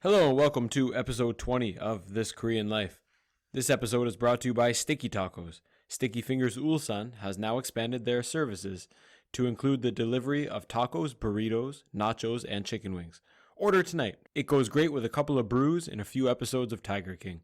Hello and welcome to episode 20 of This Korean Life. This episode is brought to you by Sticky Tacos. Sticky Fingers Ulsan has now expanded their services to include the delivery of tacos, burritos, nachos, and chicken wings. Order tonight. It goes great with a couple of brews and a few episodes of Tiger King.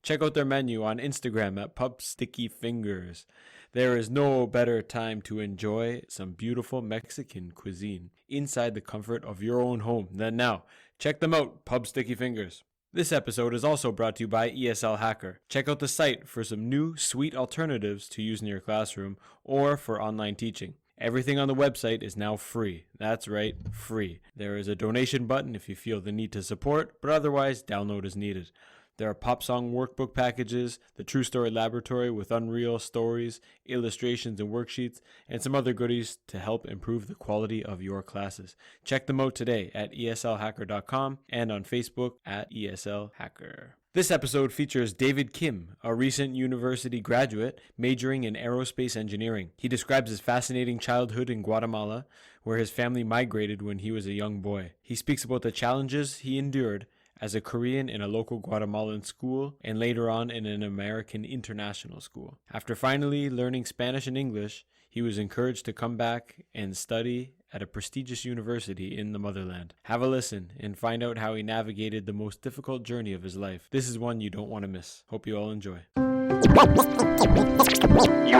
Check out their menu on Instagram at Pub Sticky Fingers. There is no better time to enjoy some beautiful Mexican cuisine inside the comfort of your own home than now. Check them out, Pub Sticky Fingers. This episode is also brought to you by ESL Hacker. Check out the site for some new sweet alternatives to use in your classroom or for online teaching. Everything on the website is now free. That's right, free. There is a donation button if you feel the need to support, but otherwise, download is needed. There are pop song workbook packages, the True Story Laboratory with unreal stories, illustrations and worksheets, and some other goodies to help improve the quality of your classes. Check them out today at eslhacker.com and on Facebook at eslhacker. This episode features David Kim, a recent university graduate majoring in aerospace engineering. He describes his fascinating childhood in Guatemala, where his family migrated when he was a young boy. He speaks about the challenges he endured as a Korean in a local Guatemalan school, and later on in an American international school. After finally learning Spanish and English, he was encouraged to come back and study at a prestigious university in the motherland. Have a listen and find out how he navigated the most difficult journey of his life. This is one you don't want to miss. Hope you all enjoy. You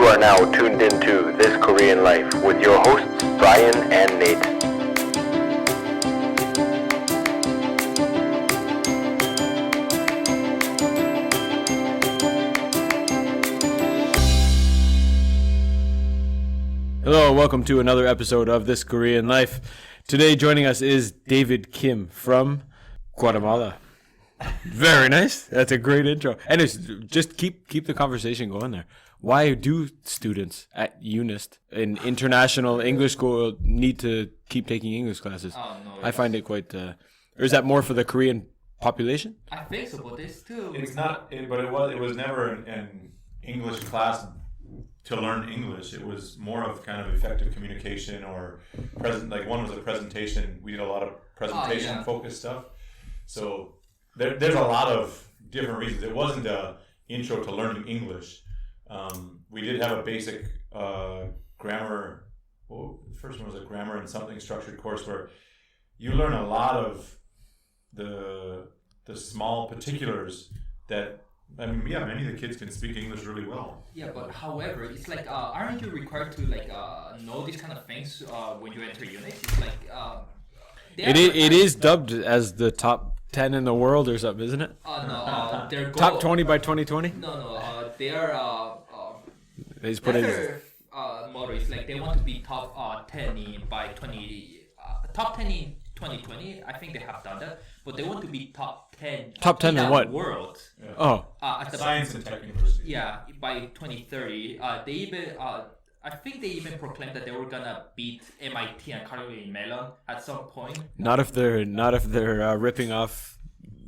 are now tuned into This Korean Life with your hosts, Brian and Nate. Hello and welcome to another episode of This Korean Life. Today joining us is David Kim from Guatemala. Very nice. That's a great intro. And it's just keep the conversation going there. Why do students at UNIST, an international English school, need to keep taking English classes? I find it quite... or is that more for the Korean population? I think so, but it's still... It's not, but it was never an English class to learn English. It was more of kind of effective communication or one was a presentation. We did a lot of presentation focused stuff. So there's a lot of different reasons. It wasn't a intro to learning English. We did have a basic grammar. Well, the first one was a grammar and something structured course where you learn a lot of the small particulars that. Many of the kids can speak English really well. Yeah, but however, it's like, aren't you required to know these kind of things when you enter unit? It's like, It is dubbed as the top 10 in the world or something, isn't it? No, their goal, top 20 by 2020? No, their They just put their motto is like they want to be top 10 by 2020. I think they have done that, but they want to be top 10. Top 10 in what? World. Yeah. Oh. At the Science and Tech University. Yeah, by 2030, they even I think they even proclaimed that they were gonna beat MIT and Carnegie Mellon at some point. Not if they're ripping off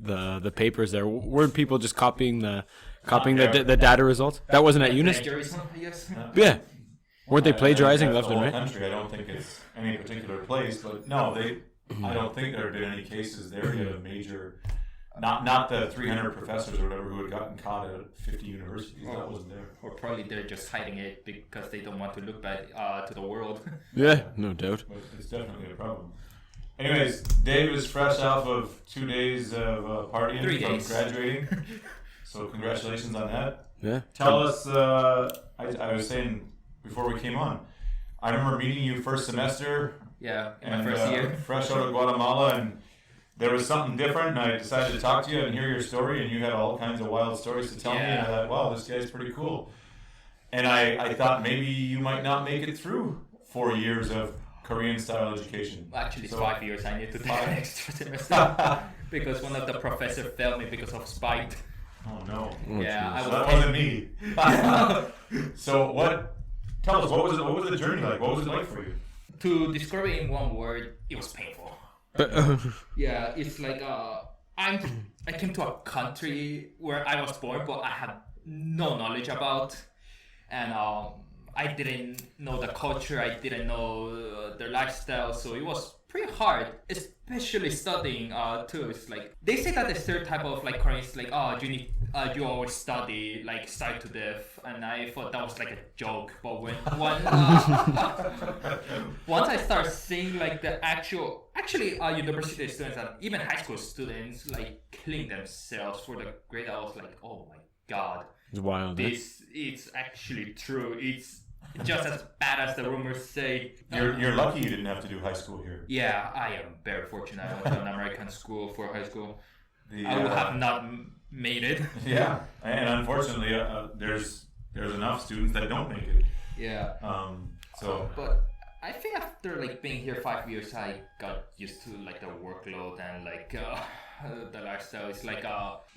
the papers there. Weren't people just copying the data results? That wasn't at UNIST. Plagiarism, I guess. Yeah. Weren't they plagiarising left and the right? whole country. I don't think it's any particular place, but no, I don't think there have been any cases there of major. Not the 300 professors or whatever who had gotten caught at 50 universities. That wasn't there. Or probably they're just hiding it because they don't want to look bad to the world. Yeah, no doubt. But it's definitely a problem. Anyways, Dave is fresh off of 2 days of partying 3 from days. graduating. So congratulations on that. Yeah. Tell us, I was saying before we came on, I remember meeting you first semester. Yeah, in my And first year. fresh out of Guatemala, and there was something different, and I decided to talk to you and hear your story, and you had all kinds of wild stories to tell me, and I thought, wow, this guy's pretty cool. And I thought maybe you might not make it through 4 years of Korean-style education. Well, actually, it's So- 5 years. I need to take an extra semester because one of the professors failed me because of spite. Oh no. Yeah, So that wasn't me. So tell us, what was the journey like? What was it like for you? To describe it in one word, it was painful. Yeah, it's like I came to a country where I was born, but I had no knowledge about, and I didn't know the culture. I didn't know their lifestyle, so it was pretty hard, especially studying too. It's like they say that the stereotype of like Koreans is like, oh, you always study like start to death, and I thought that was like a joke. But when once I start seeing like the actually university students and even high school students like killing themselves for the grade, I was like, oh my god, It's wild. this is actually true. It's just as bad as the rumors say. You're lucky you didn't have to do high school here. Yeah, I am very fortunate. I went to an American school for high school. The, I would have not made it. Yeah, and unfortunately, there's enough students that don't make it. Yeah. But I think after like being here 5 years, I got used to like the workload and like the lifestyle. It's like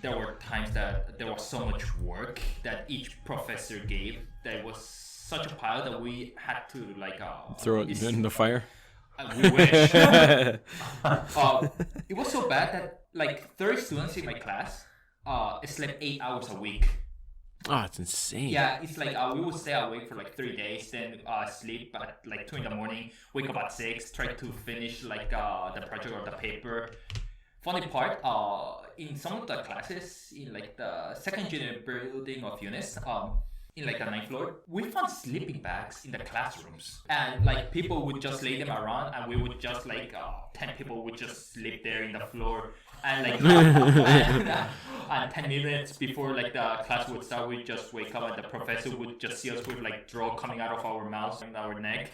there were times that there was so much work that each professor gave that it was such a pile that we had to like Throw it in the fire. We wish. It was so bad that like 30 students in my class slept 8 hours a week. Oh, it's insane. Yeah, it's like we would stay awake for like 3 days, then sleep at like 2 in the morning, wake up at 6, try to finish like the project or the paper. Funny part, in some of the classes in like the second engineering building of units, in like the 9th floor, we found sleeping bags in the classrooms, and like people would just lay them around, and we would just like 10 people would just sleep there in the floor, and like and 10 minutes before like the class would start, we'd just wake up and the professor would just see us with like draw coming out of our mouths and our neck.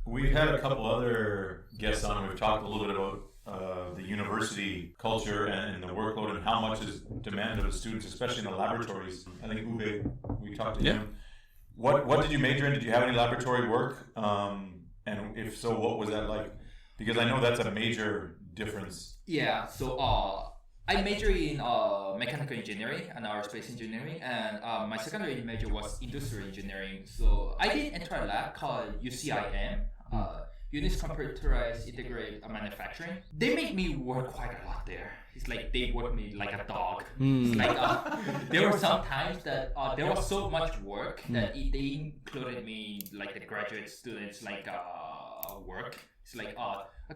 We've had a couple other guests on. We've talked a little bit about the university culture and the workload and how much is demanded of the students, especially in the laboratories. I think Ube, we talked to him. What did you major in? Did you have any laboratory work? And if so, what was that like? Because I know that's a major difference. Yeah, so I majored in mechanical engineering and aerospace engineering, and my secondary major was industrial engineering. So I did enter a lab called UCIM, Units Computerized Integrated Manufacturing. They made me work quite a lot there. It's like they worked me like a dog. It's like there were some times that there was so much work that they included me like the graduate students like work. It's like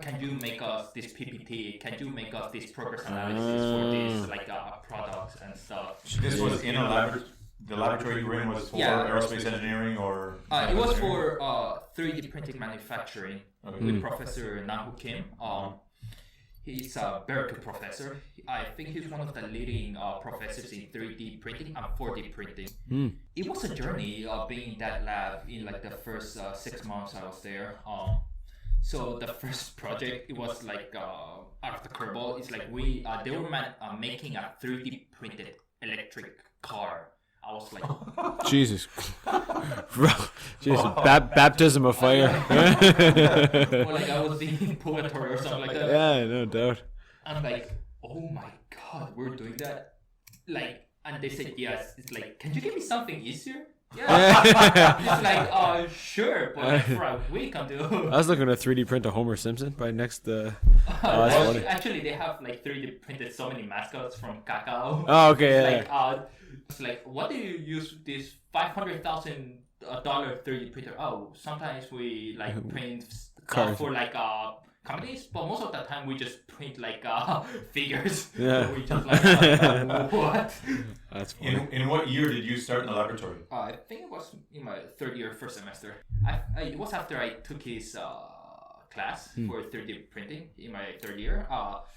can you make us this PPT? Can you make us this progress analysis for this like products and stuff? This was in a laboratory. The laboratory you were in was for aerospace engineering, or it was for 3D printing manufacturing with Professor Nahu Kim. He's a very good professor. I think he's one of the leading professors in 3D printing and 4D printing. It was a journey being in that lab in like the first 6 months I was there. So the first project, it was like out of the curveball. It's like they were making a 3D printed electric car. I was like, Jesus, baptism of fire. or like I was in purgatory or something like that. Yeah, no doubt. I'm like, oh my god, we're doing that. Like, and they said yes. It's like, can you give me something easier? Yeah. It's like, sure, but like for a week I'm doing. I was looking to 3D print a Homer Simpson by next. Actually, they have like 3D printed so many mascots from Kakao. Oh, okay. Yeah. It's like, what do you use this $500,000 3D printer? Oh, sometimes we like print stuff for like companies, but most of the time we just print like figures. Yeah. So we just like what? That's funny. In what year did you start in the laboratory? I think it was in my third year, first semester. It was after I took his class for 3D printing in my third year.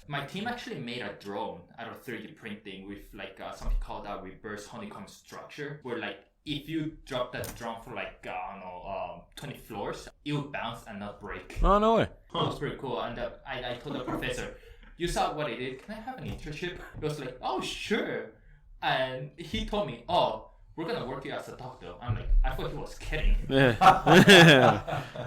My team actually made a drone out of 3D printing with like something called a reverse honeycomb structure, where like if you drop that drone for like 20 floors, it would bounce and not break. Oh, no way. It was pretty cool. And I told the professor, you saw what I did, can I have an internship? He was like, oh sure. And he told me, oh, we're gonna work you as a doctor. I'm like, I thought he was kidding. Yeah.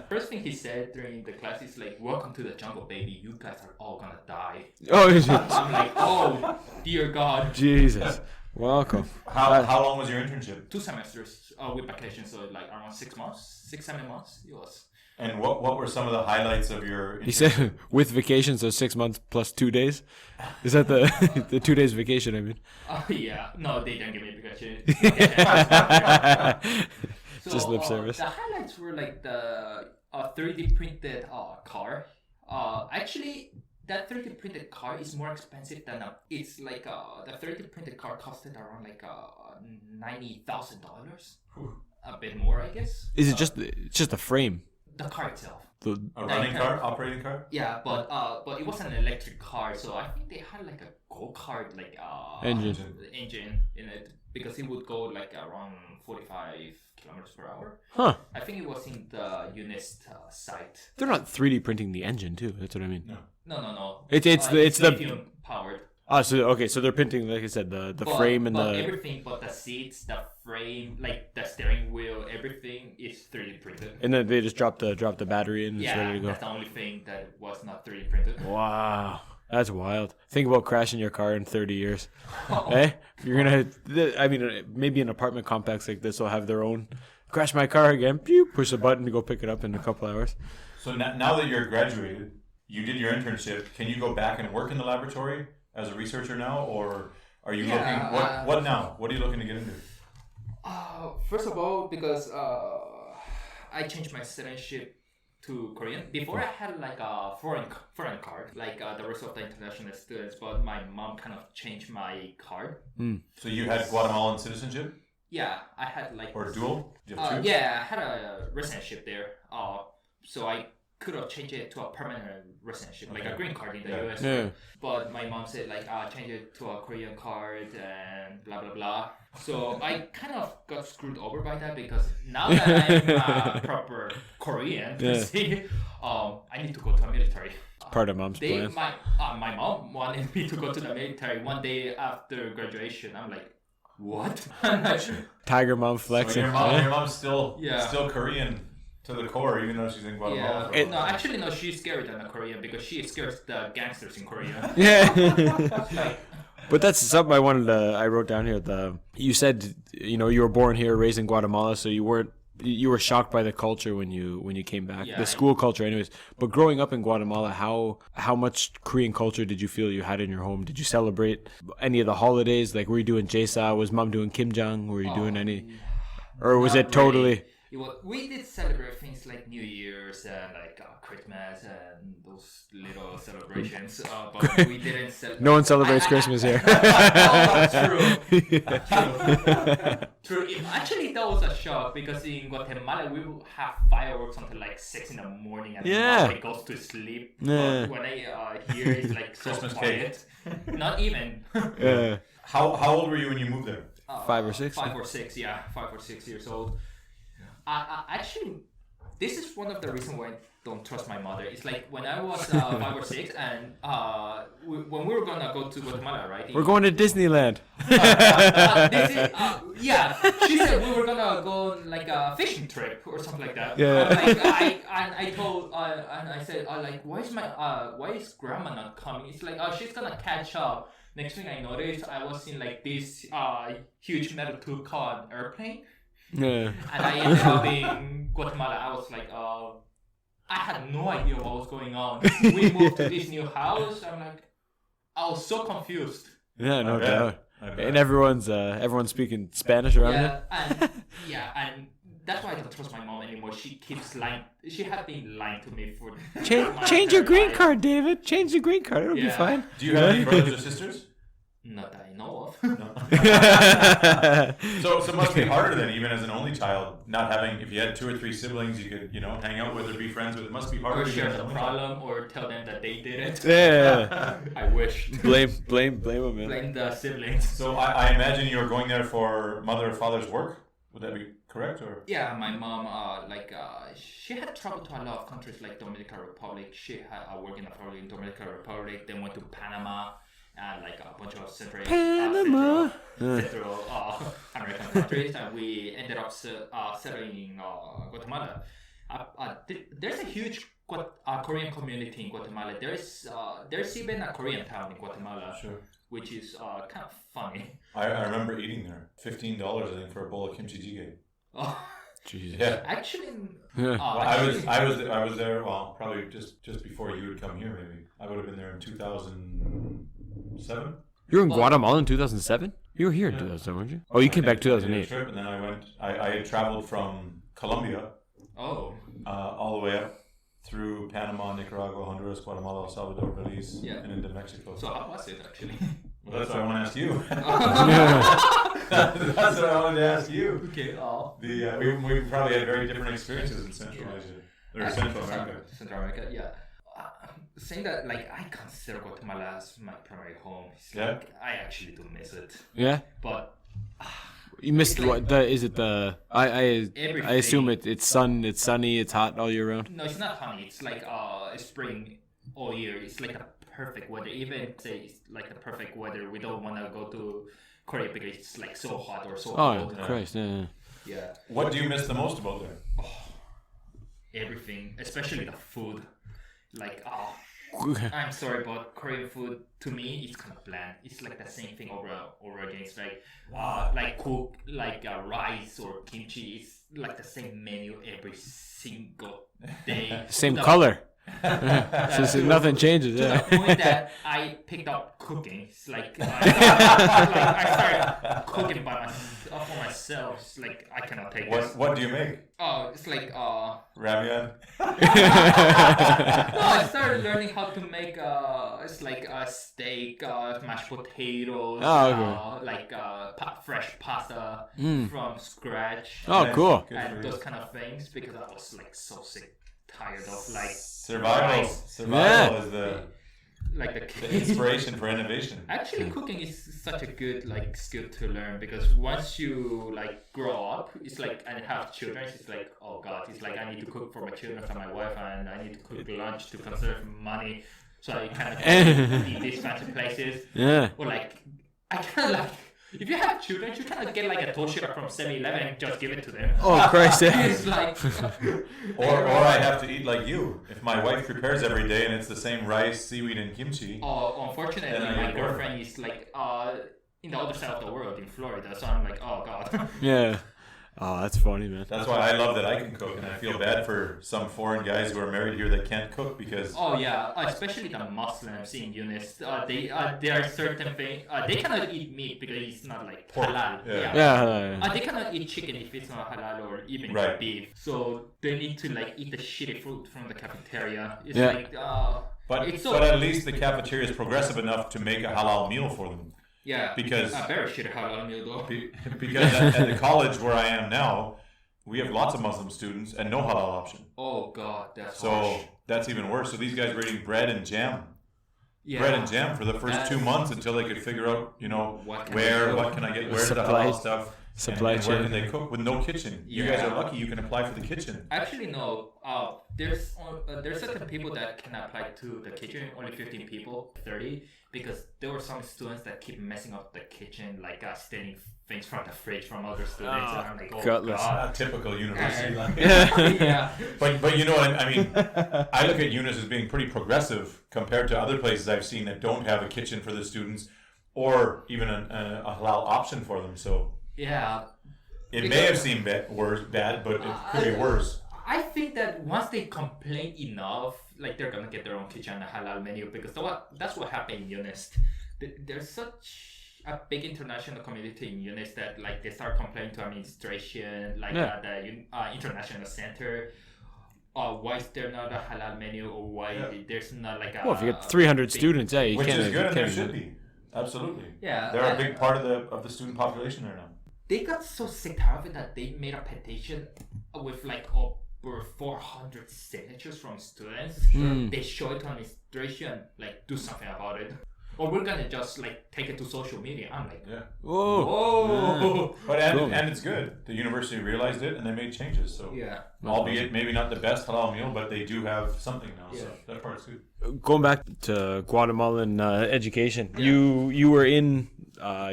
First thing he said during the class is like, welcome to the jungle, baby. You guys are all gonna die. Oh, I'm like, oh, dear God. Jesus. Welcome. How long was your internship? 2 semesters with vacation, so like around 6 months, 7 months it was. And what were some of the highlights of your internship? He said with vacation, so 6 months plus 2 days. Is that the 2 days vacation? I mean. Yeah. No, they didn't give me vacation. Just lip service. The highlights were like the 3D printed car. Actually, that 3D printed car is more expensive than it's like the 3D printed car costed around like $90,000, a bit more, I guess. Is it just the frame? The car itself. A running car, operating car? Yeah, but it was an electric car, so I think they had like a go-kart like Engine in it, because it would go like around 45 kilometers per hour. Huh. I think it was in the UNIST site. They're not 3D printing the engine too. That's what I mean. No. It's the lithium powered. So they're printing, like I said, the frame and the everything, but the seats, the frame, like the steering wheel, everything is 3D printed. and then they just drop the battery in and it's ready to go. That's the only thing that was not 3D printed. Wow, that's wild. Think about crashing your car in 30 years. Hey, you're gonna. I mean, maybe an apartment complex like this will have their own. Crash my car again. Pew, push a button to go pick it up in a couple hours. So now that you're graduated, you did your internship. Can you go back and work in the laboratory as a researcher now, or are you looking? What now? What are you looking to get into? First of all, because I changed my citizenship to Korean. Before I had like a foreign card, like the rest of the international students, but my mom kind of changed my card. So you had Guatemalan citizenship? Yeah, I had like... Or dual? Did you have two? Yeah, I had a residentship there. So I could have changed it to a permanent residentship, like a green card in the US. Yeah. But my mom said like, change it to a Korean card and blah blah blah. So I kind of got screwed over by that, because now that I'm proper Korean, see, I need to go to a military. Part of mom's plan. My mom wanted me to go to the military one day after graduation. I'm like, what? Tiger mom flexing. So your mom's still Korean to the core, even though she's in Guatemala. Yeah. No, actually, no, she's scarier than a Korean, because she scares the gangsters in Korea. Yeah. But that's something I wanted to. I wrote down here. You said you were born here, raised in Guatemala, so you were shocked by the culture when you came back. Yeah, the school culture, anyways. But growing up in Guatemala, how much Korean culture did you feel you had in your home? Did you celebrate any of the holidays? Like, were you doing Jesa? Was mom doing kimjang? Were you doing any? Or was it totally? We did celebrate things like New Year's and like Christmas and those little celebrations, but we didn't celebrate. No one celebrates Christmas here. True. Actually, that was a shock, because in Guatemala we will have fireworks until like 6 in the morning, and nobody goes to sleep. Yeah. But when I hear it's like so Christmas quiet, not even. Yeah. How old were you when you moved there? 5 or 6. 5 or 6, yeah, 5 or 6 years old. Actually, this is one of the reasons why I don't trust my mother. It's like when I was 5 or 6, and when we were gonna go to Guatemala, right? We're going to Disneyland. She said we were gonna go on like a fishing trip or something like that. Yeah. I said, why is grandma not coming? It's like, she's gonna catch up. Next thing I noticed, I was in like this huge metal tube called airplane. Yeah. And I ended up in Guatemala. I was like, I had no idea what was going on. We moved to this new house. I was so confused. Yeah, no doubt. And everyone's speaking Spanish around here. And that's why I don't trust my mom anymore. She keeps lying. She had been lying to me for change your green card, David. Change the green card. It'll be fine. Do you have any brothers or sisters? Not that I know of. No. So it must be harder then, even as an only child, not having. If you had 2 or 3 siblings, you could hang out with or be friends with. It must be harder. Or to share get the problem, or tell them that they did it. Yeah. I wish. Blame them, man. Blame the siblings. So I imagine you were going there for mother or father's work. Would that be correct, or? Yeah, my mom, she had traveled to a lot of countries like Dominican Republic. She had worked in Dominican Republic, then went to Panama, and like a bunch of Central American countries, and we ended up settling in Guatemala. There's a huge Korean community in Guatemala. There's even a Korean town in Guatemala, which is kind of funny. I remember eating there. $15, I think, for a bowl of kimchi jjigae. Oh, Jesus. Yeah. Actually, I was there. Well, probably just before you would come here. Maybe I would have been there in 2007. You were in Guatemala in 2007? You were here in 2007, weren't you? Oh, you came back 2008. Trip, and then I went. I had traveled from Colombia. Oh. All the way up through Panama, Nicaragua, Honduras, Guatemala, El Salvador, Belize, Yeah. and into Mexico. So how was it actually? Well, that's what I want to ask you. That's what I wanted to ask you. Okay. We probably had very different experiences in Central Asia or Central America. Central America, yeah. Saying that, like, I consider Guatemala as my primary home. It's Yeah. like, I actually do miss it. Yeah. But You missed It's like- what? Is it the? I Everything. assume it's sunny, it's hot all year round. no, it's not honey. It's like spring all year. It's like the perfect weather. Even say it's like the perfect weather. We don't want to go to Korea because it's like so hot or so Oh cold. Christ! Yeah. Yeah, What do you miss the most about there? everything, especially the food. Like, yeah. I'm sorry, but Korean food to me is kind of bland. It's like the same thing over again. It's like cook like rice or kimchi. It's like the same menu every single day. Same No, color. So nothing changes. To Yeah. the point that I picked up cooking. It's like I started cooking for myself. It's like I cannot take this. What do you make? Oh, it's like Ravian? No, I started learning how to make it's like a steak, mashed potatoes, Oh, like fresh pasta from scratch, Oh, cool. Good for and you. those kind of things because I was like so sick, tired of like Survival. rice. Survival is the the inspiration for innovation. Actually, cooking is such a good like skill to learn because once you like grow up, it's like and have children, it's like oh god, it's like I need to cook for my children and my wife, and I need to cook lunch to conserve money, so I kind of eat these fancy places, Yeah. or like I kind of like if you have children, you kind of get like a toshiba from 7-Eleven and just give it to them. Oh Christ! Yeah. It's like Or I have to eat like you. If my wife prepares every day and it's the same rice, seaweed, and kimchi. oh, unfortunately, Then I my get bored. girlfriend is like in the other side of the world in Florida, so I'm like oh god. Yeah. Oh, that's funny, man. That's why I love that I can cook, and I feel bad for some foreign guys who are married here that can't cook because Oh yeah, especially the Muslims in Eunice. There are certain things. They cannot eat meat because it's not like Pork, halal. yeah. Yeah. They cannot eat chicken if it's not halal or even Right. beef. So they need to like eat the shitty fruit from the cafeteria. It's Yeah. like but it's so but at least the cafeteria is progressive enough to make a halal meal for them. yeah because- a very shitty halal meal though. Because at the college where I am now, we have lots of Muslim students and no halal option. Oh god, that's So harsh. that's even worse. So these guys were eating bread and jam. Yeah. Bread and jam for the first That's- 2 months until they could figure out, What can where, I do? what can I get, where's the Supply- halal stuff, supply and where chain. can they cook with no kitchen. You guys are lucky you can apply for the kitchen. Actually, no. There's certain people that can apply to the kitchen. Only 15 people, 30, because there were some students that keep messing up the kitchen, like stealing things from the fridge from other students. And I'm like, oh gutless. god. Typical university life. Yeah. But you know what I mean? I look at Eunice as being pretty progressive compared to other places I've seen that don't have a kitchen for the students or even a halal option for them. So Yeah. it may have seemed bad, but it could be worse. I think that once they complain enough, like they're gonna get their own kitchen and a halal menu because that's what happened in Eunice. There's such a big international community in Eunice that like they start complaining to administration, like the international center. Why is there not a halal menu, or why there's not like a? Well, if you get 300 big- students, yeah, you Which can't. is good, you and there can't- should be. Absolutely. Yeah, They're a and- big part of the student population there now. They got so sick tired of it that they made a petition with like over 400 signatures from students. They show it to administration, like do something about it, or we're gonna just like take it to social media. I'm like, Yeah. Whoa. oh, But Cool. and it's good. The university realized it and they made changes. So yeah. albeit maybe not the best halal meal, but they do have something now. So Yeah. that part's good. Going back to Guatemalan education, you were in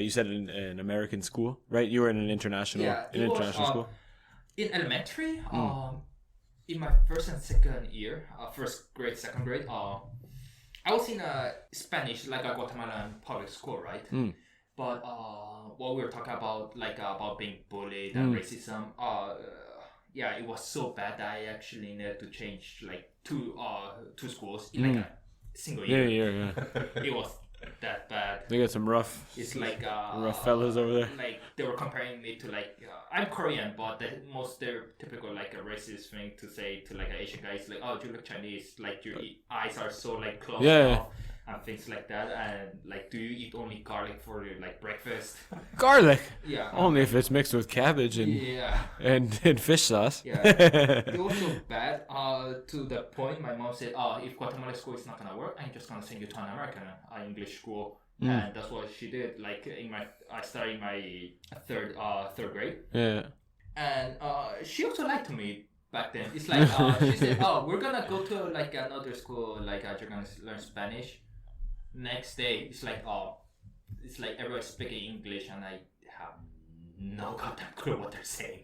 you said an American school, right? You were in an international It was, school. in elementary. In my first and second year, first grade, second grade, I was in a Spanish, like a Guatemalan public school, right? But what we were talking about, like about being bullied and racism, yeah, it was so bad that I actually needed to change like two schools in like a single year. Yeah. It was that bad. They got some rough fellas over there. Like they were comparing me to like I'm Korean, but the most stereotypical like a racist thing to say to like an Asian guy is like, oh, you look Chinese, like your eyes are so like closed off and things like that, and like do you eat only garlic for your like breakfast? Garlic? Yeah. Only if it's mixed with cabbage and fish sauce. Yeah. It was so bad to the point my mom said, oh, if Guatemalan school is not gonna work, I'm just gonna send you to an American English school. And that's what she did. Like I started my third grade. Yeah. And she also lied to me back then. It's like she said, "Oh, we're gonna go to like another school. Like you're gonna learn Spanish." Next day, it's like everyone's speaking English, and I have no goddamn clue what they're saying.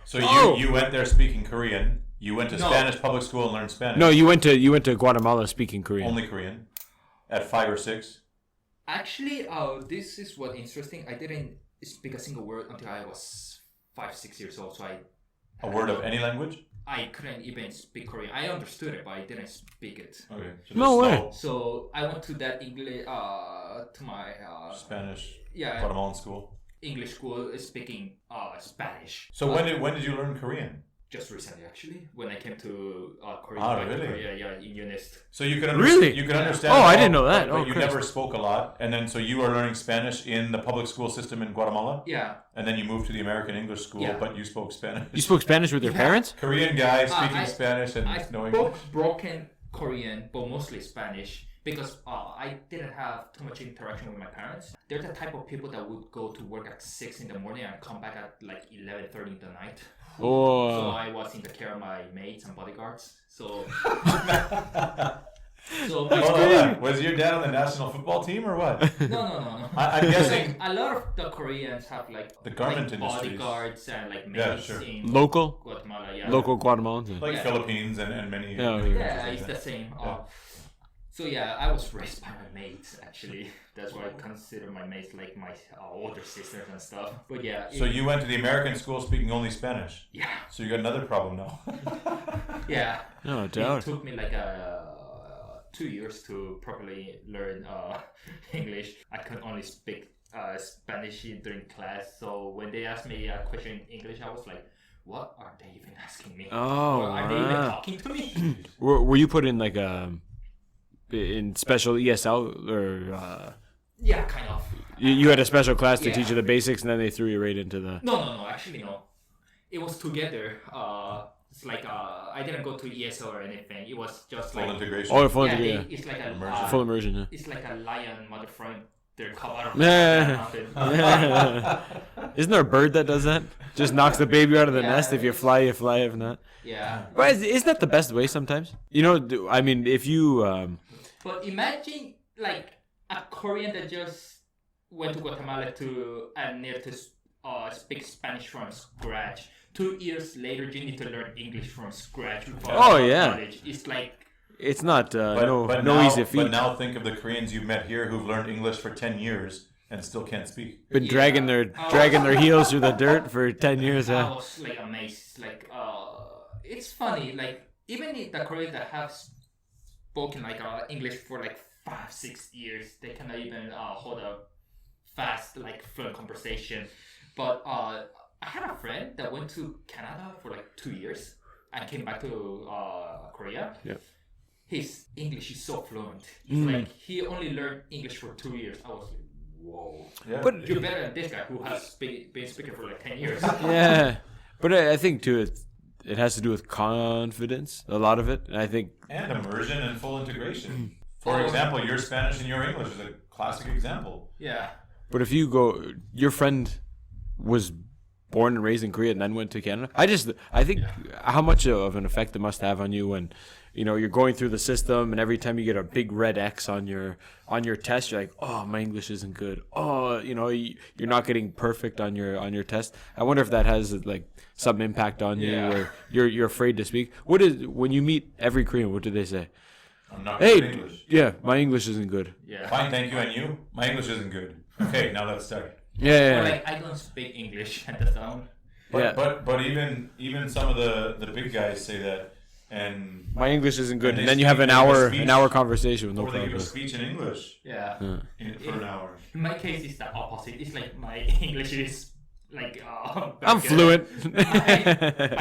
So you went there speaking Korean. You went to Spanish public school and learned Spanish. No, you went to Guatemala speaking Korean. Only Korean. At 5 or 6. Actually, this is what interesting. I didn't speak a single word until I was 5-6 years old. So a word of any language? I couldn't even speak Korean. I understood it, but I didn't speak it. Okay. So no way. So I went to that English, to my Spanish. Yeah. Guatemalan school. English school speaking Spanish. So when did you learn Korean? Just recently, actually, when I came to Korea. Ah, really? Korea, in UNIST. So you could understand. You could understand. Oh, I didn't know that. But you never spoke a lot, and then so you were learning Spanish in the public school system in Guatemala. Yeah. And then you moved to the American English school, but you spoke Spanish. You spoke Spanish with your parents? Korean guy speaking Spanish and no English. I spoke broken Korean, but mostly Spanish. Because I didn't have too much interaction with my parents. They're the type of people that would go to work at 6 in the morning and come back at like 11:30 in the night. Oh. So I was in the care of my maids and bodyguards. So hold on. Was your dad on the national football team or what? No. I'm guessing like, a lot of the Koreans have like the garment like industries. bodyguards and like maids in local Guatemala. Local Guatemalans. Like Philippines and many. Yeah, it's the same. So yeah, I was raised by my mates actually. That's why I consider my mates like my older sisters and stuff. But yeah. So you went to the American school speaking only Spanish? Yeah. So you got another problem now. Yeah. No doubt. It took me like 2 years to properly learn English. I could only speak Spanish during class. So when they asked me a question in English, I was like, what are they even asking me? Oh, are they even talking to me? Were you put in like in special ESL or yeah, kind of. You had a special class to teach you the basics, and then they threw you right into the. No. Actually, no. It was together. It's like I didn't go to ESL or anything. It was just full like integration. Oh, full integration. It's like a immersion. Full immersion. Yeah. It's like a lion motherfucker. They're come out of Isn't there a bird that does that? Just knocks the baby out of the nest. If you fly, you fly. If not, yeah. But isn't that the best way sometimes? You know, I mean, if you. But imagine like a Korean that just went to Guatemala and needed to speak Spanish from scratch. 2 years later, you need to learn English from scratch. Knowledge. It's like. It's not but no now, easy feat. But now think of the Koreans you've met here who've learned English for 10 years and still can't speak. Been dragging their heels through the dirt for 10 years. I was like amazed. Like it's funny. Like even the Koreans that have spoken like English for like 5-6 years, they cannot even hold a fast like fluent conversation. But I had a friend that went to Canada for like 2 years and came back to Korea. Yeah. His English is so fluent. It's like he only learned English for 2 years. I was like, whoa. Yeah. But you're better than this guy who has been speaking for like 10 years. Yeah. But I think too it has to do with confidence, a lot of it. And I think and immersion and full integration. For example, your Spanish and your English is a classic example. Yeah. But if you go, your friend was born and raised in Korea and then went to Canada. I think how much of an effect it must have on you when, you know, you're going through the system and every time you get a big red X on your test, you're like, oh, my English isn't good. Oh, you know, you're not getting perfect on your test. I wonder if that has like some impact on you, or you're afraid to speak. When you meet every Korean, what do they say? I'm not good at English. Yeah, my English isn't good. Yeah. Fine, thank you, and you? My English isn't good. Okay, now let's start. Or like I don't speak English at the time. But even some of the big guys say that and My English isn't good, And and they then you have speak- an they give a hour speech, conversation with no or they give a problem. speech in English Yeah. for an hour. In my case, it's the opposite. It's like my English is like I'm very fluent. good.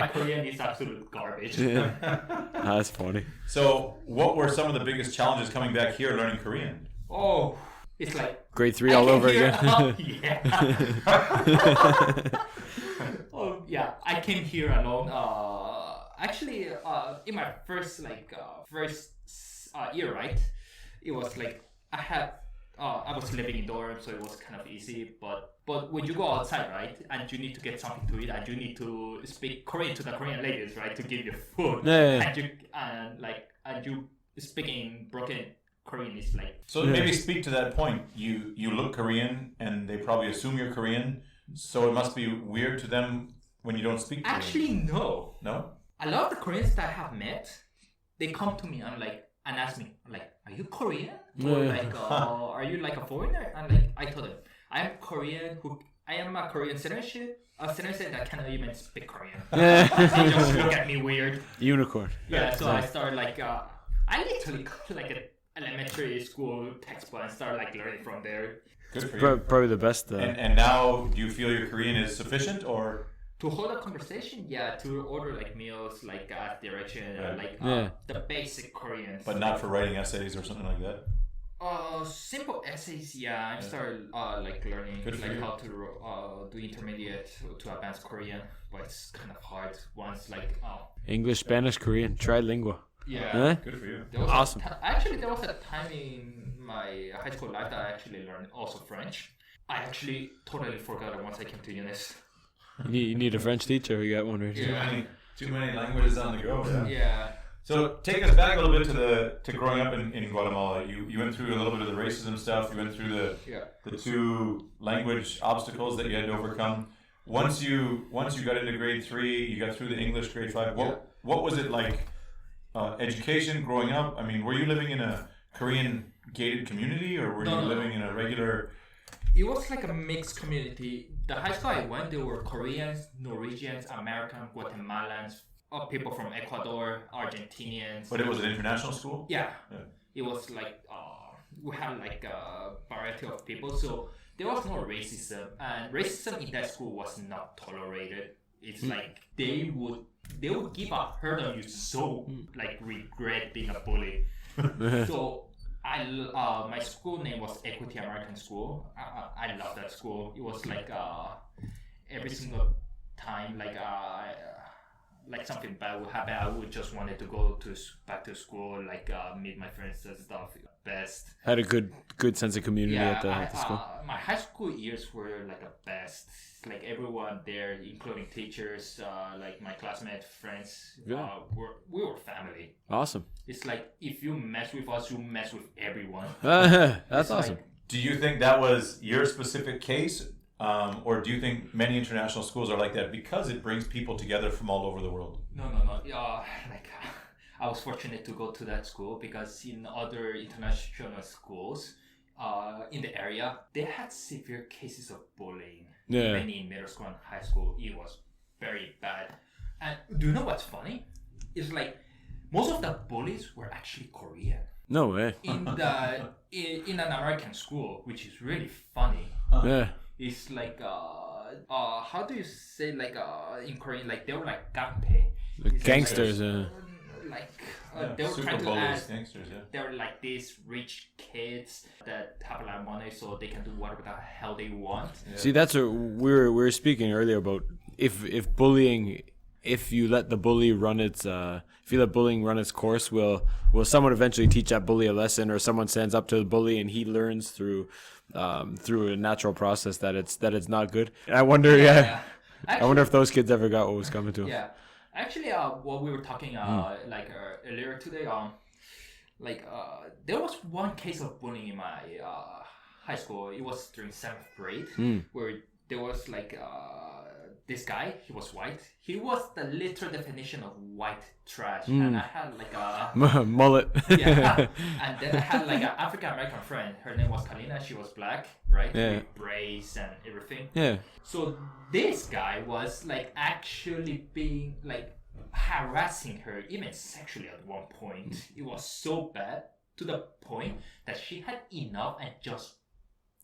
My Korean is absolute garbage. That's funny. So, what were some of the biggest challenges coming back here learning Korean? Oh, it's like Grade 3 I all came over here- again. yeah. Oh yeah, I came here alone. Actually, in my first year, right? It was like I was living in dorm, so it was kind of easy. But when you go outside, right, and you need to get something to eat, and you need to speak Korean to the Korean ladies, right, to give you food, Yeah. and you speak in broken Korean is like. So maybe speak to that point. You look Korean, and they probably assume you're Korean. So it must be weird to them when you don't speak Korean. Actually, no. No? A lot of the Koreans that I have met, they come to me and ask me, like, are you Korean? Or like, are you like a foreigner? And like, I told them, I am a Korean citizen that cannot even speak Korean. They just look at me weird. Unicorn. Yeah, so I started like, I literally got like an elementary school textbook and started like learning from there. Good for you. Probably the best. And now, do you feel your Korean is sufficient, or? To hold a conversation, yeah, to order like meals, like direction, Yeah. the basic Korean. But not for writing essays or something like that? Simple essays, yeah. I started like learning Good for like you. how to do intermediate to advanced Korean, but it's kind of hard once like English, Spanish, Korean, trilingual. yeah. Huh? Good for you. There was Awesome. Actually, there was a time in my high school life that I actually learned also French. I actually totally forgot it once I came to UNIS. You need a French teacher. We got one right here. Yeah. Too many languages on the go. Yeah. So take us back a little bit to growing up in Guatemala. You went through a little bit of the racism stuff. You went through the two language obstacles that you had to overcome. Once you got into grade 3, you got through the English grade 5. What was it like? Education growing up. I mean, were you living in a Korean gated community, or were you living in a regular? It was like a mixed community. The high school I went, there were Koreans, Norwegians, Americans, Guatemalans, people from Ecuador, Argentinians. But it was an international school. Yeah. Yeah. It was like we had like a variety of people, so there was no racism, and racism in that school was not tolerated. It's like they would give a hurt on you so like regret being a bully. So my school name was Equity American School. I love that school. It was like every single time like something bad would happen, I would just wanted to go back to school, like meet my friends and stuff. Best. Had a good sense of community at the school. My high school years were like the best. Like everyone there, including teachers, like my classmates, friends, Yeah. we were family. Awesome. It's like if you mess with us, you mess with everyone. That's It's awesome. like- Do you think that was your specific case, or do you think many international schools are like that because it brings people together from all over the world? No. I was fortunate to go to that school because in other international schools, in the area, they had severe cases of bullying. Yeah. Even in middle school and high school, it was very bad. And do you know what's funny? It's like most of the bullies were actually Korean No way. in an American school, which is really funny. Yeah. It's like how do you say like in Korean, like they were like gangpe. It's Gangsters. They were Super trying to bullies, ask. gangsters, yeah. They were like these rich kids that have a lot of money, so they can do whatever the hell they want. See, that's what we were speaking earlier about. If bullying, if you let the bully run its, if you let bullying run its course, will someone eventually teach that bully a lesson, or someone stands up to the bully and he learns through a natural process that it's not good. And I wonder, I wonder if those kids ever got what was coming to them. Yeah, actually, what we were talking earlier today, there was one case of bullying in my high school. It was during 7th grade, where there was this guy. He was white. He was the literal definition of white trash, and I had like a Mullet. yeah, and then I had like an African American friend. Her name was Kalina. She was black, right? Yeah. With braids and everything. Yeah. So this guy was like actually being like harassing her, even sexually at one point. It was so bad to the point that she had enough and just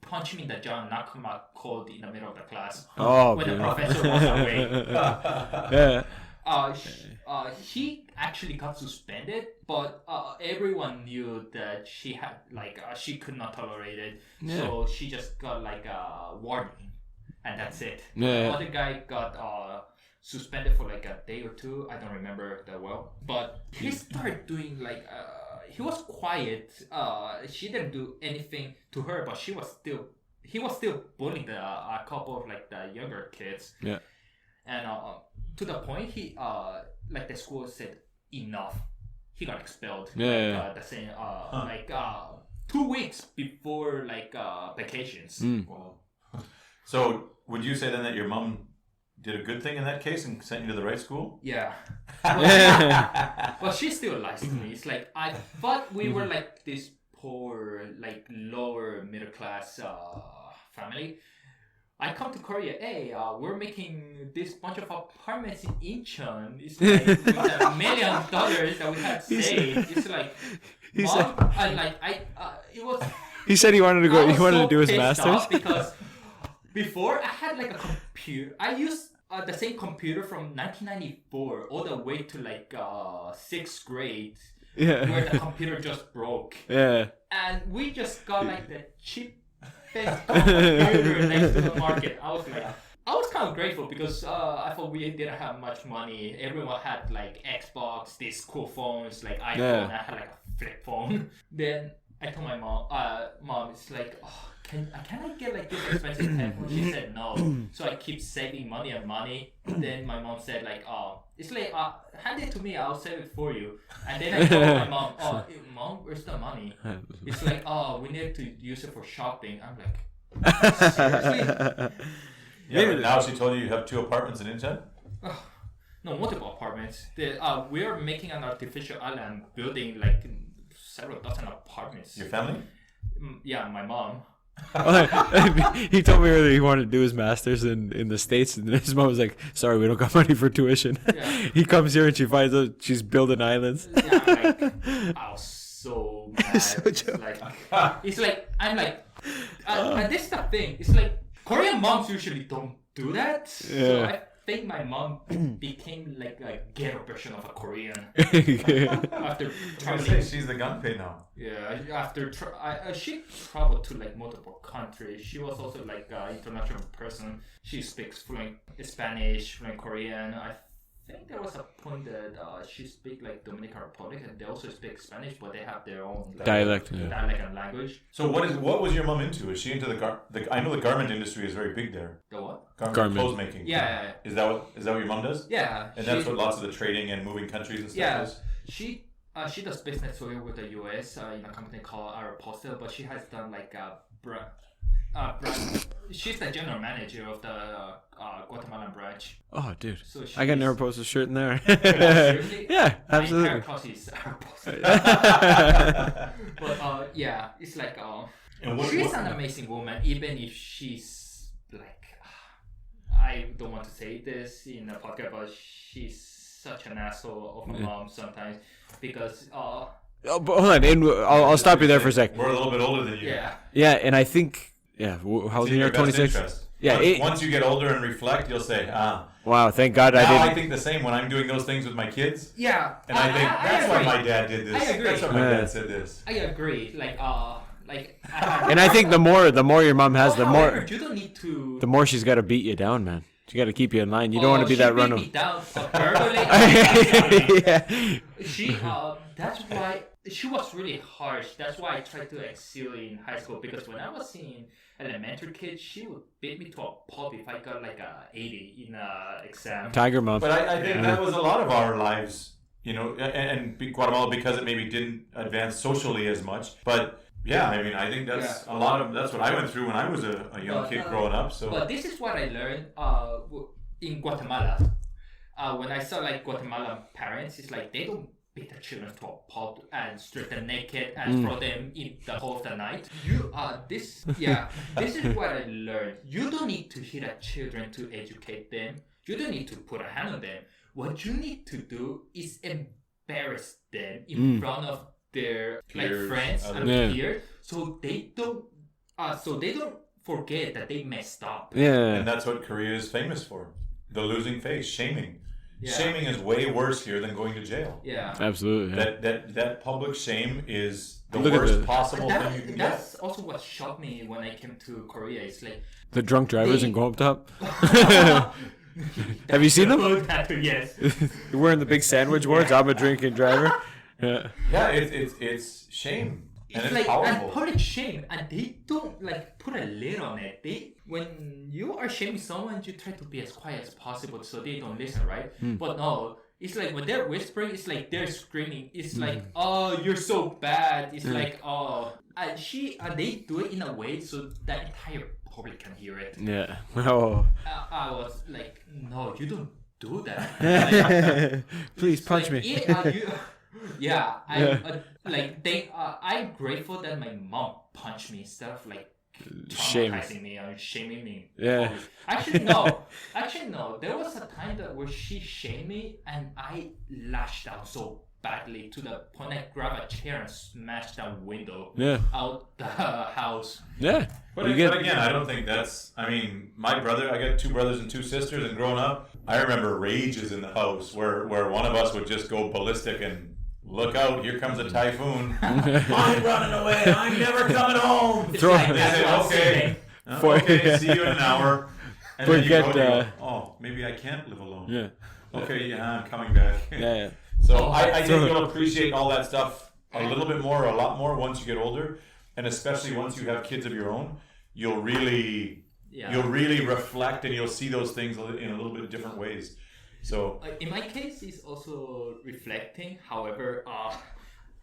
punched me in the jaw and knocked him out cold in the middle of the class when the professor was away. He actually got suspended, but everyone knew that she had she could not tolerate it, so she just got like a warning, and that's it. The other guy got suspended for like a day or two. I don't remember that well, but he started doing like he was quiet. She didn't do anything to her, but he was still bullying a couple of like the younger kids. Yeah, and to the point he like the school said enough. He got expelled. The same 2 weeks before like vacations. Wow. So would you say then that your mom did a good thing in that case and sent you to the right school? Yeah. Well, she still lies to me. It's like I thought we were like this poor, like lower middle class family. I come to Korea. Hey, we're making this bunch of apartments in Incheon. It's like with $1 million that we had saved. It's like, Mom, it was. He said he wanted to go. He wanted to do his master's because before I had like a computer. I used the same computer from 1994 all the way to like 6th grade. Yeah. Where the computer just broke. Yeah. And we just got like the cheapest computer next to the market. I was kind of grateful because I thought we didn't have much money. Everyone had like Xbox, these cool phones, like iPhone. I had like a flip phone. Then I told my mom, Mom, it's like, can I get like this expensive headphone? She said no. So I keep saving money. Then my mom said like, it's like, hand it to me, I'll save it for you. And then I told my mom, Mom, where's the money? It's like, we need to use it for shopping. I'm like, seriously? Yeah, but now she told you have 2 apartments in Incheon? No, multiple apartments. We are making an artificial island, building like several dozen apartments. Your family? Yeah, my mom. He told me earlier he wanted to do his master's in the States, and his mom was like, sorry, we don't got money for tuition. Yeah. He comes here and she finds out she's building islands. Yeah, I was so mad. It's like I'm like and this is the thing, it's like Korean moms usually don't do that. Yeah. So I think my mom became like a ghetto version of a Korean. After traveling, she's the gunpei now. Yeah, after she traveled to like multiple countries. She was also like an international person. She speaks fluent Spanish, fluent Korean. I think there was a point that she speaks like Dominican Republic, and they also speak Spanish, but they have their own dialect and language. So what was your mom into? Is she into the I know the garment industry is very big there. The what? Garment clothes making. Yeah. Is that what your mom does? Yeah. And that's what lots of the trading and moving countries and stuff is? She does business here with the US in a company called Aeropostal, but she has done like brand. She's the general manager of the Guatemalan branch. Oh, dude! So I got an Aeropostal shirt in there. Yeah, absolutely. My entire class is Aeropostal. But yeah, it's like she's an amazing woman, even if she's like, I don't want to say this in a podcast, but she's such an asshole of a mom sometimes because. But hold on, and I'll stop you there for a sec. We're a little bit older than you. Yeah, and I think. Yeah, how old are you? 26. Yeah. Once you get older and reflect, you'll say, wow, thank God I didn't. I think the same when I'm doing those things with my kids. Yeah. And I think that's why my dad did this. I agree. That's why my dad said this. I agree. And I think the more your mom has, the more. You don't need to. The more she's got to beat you down, man. She got to keep you in line. You don't want to be that runner. She beat me down verbally. Yeah. That's why she was really harsh. That's why I tried to excel in high school, because when I was in elementary kids, she would beat me to a pulp if I got like a 80 in a exam. Tiger mom. But I think that was a lot of our lives, you know, and Guatemala, because it maybe didn't advance socially as much. But yeah, I mean, I think that's a lot of that's what I went through when I was a young kid growing up. So, but this is what I learned in Guatemala. When I saw like Guatemalan parents, it's like they don't beat the children to a pulp and strip them naked and throw them in the hole of the night. This is what I learned. You don't need to hit at children to educate them. You don't need to put a hand on them. What you need to do is embarrass them in front of their Peers, friends and Yeah. peers, so they don't forget that they messed up. Yeah. And that's what Korea is famous for. The losing face, shaming. Yeah. Shaming is way worse here than going to jail. Yeah. Absolutely. Yeah. That public shame is the Look at worst the- possible thing you can get. That's also what shocked me when I came to Korea. It's like The drunk drivers They- in Go Up Top. Have you seen them? Yes. You're wearing the big sandwich boards. I'm a drinking driver. Yeah. Yeah, it's shame. And It's it's like powerful. and public shame, and they don't like put a lid on it. When you are shaming someone, you try to be as quiet as possible so they don't listen, right? But no, it's like when they're whispering, it's like they're screaming. It's like, oh, you're so bad. It's like, oh, and they do it in a way so that entire public can hear it. Yeah. Oh. I was like, no, you don't do that. Please punch Like, me. I'm grateful that my mom punched me instead of like Shame. traumatizing me or shaming me. Yeah. Actually, no. There was a time where she shamed me and I lashed out so badly to the point I grabbed a chair and smashed that window Yeah. out the house. Yeah. But, You get- but again, I don't think that's. I mean, my brother. I got 2 brothers and 2 sisters, and growing up, I remember rages in the house where one of us would just go ballistic and look out, here comes a typhoon. I'm running away. I'm never coming home. It's Throw- like They that's say, what I'm okay, saying. okay, see you in an hour. And then you go, Forget, and you go, oh, maybe I can't live alone. Yeah. Okay, yeah, I'm coming back. Yeah. So I think So- you'll appreciate all that stuff a little bit more, a lot more once you get older, and especially once you have kids of your own. You'll really reflect and you'll see those things in a little bit different ways. So In my case, it's also reflecting. However,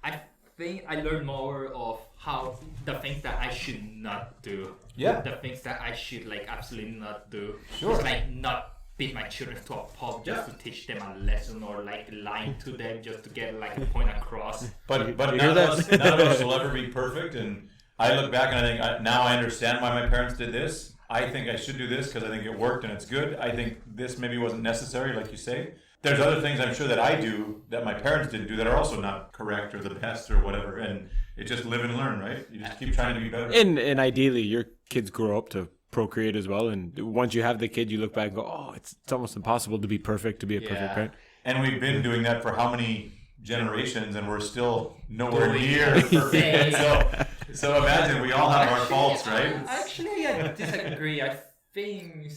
I think I learned more of how the things that I should not do. Yeah. The things that I should like absolutely not do. Sure. It's like not beat my children to a pulp just to teach them a lesson or like lying to them just to get like a point across. But You none hear of that? us will ever be perfect. And I look back and I think now I understand why my parents did this. I think I should do this because I think it worked and it's good. I think this maybe wasn't necessary, like you say. There's other things I'm sure that I do that my parents didn't do that are also not correct or the best or whatever. And it's just live and learn, right? You just keep trying to be better. And ideally, your kids grow up to procreate as well. And once you have the kid, you look back and go, oh, it's almost impossible to be perfect, to be a perfect Yeah. parent. And we've been doing that for how many generations, and we're still nowhere Doing near the perfect. same. So imagine we all have our faults, right? Actually, I disagree. I think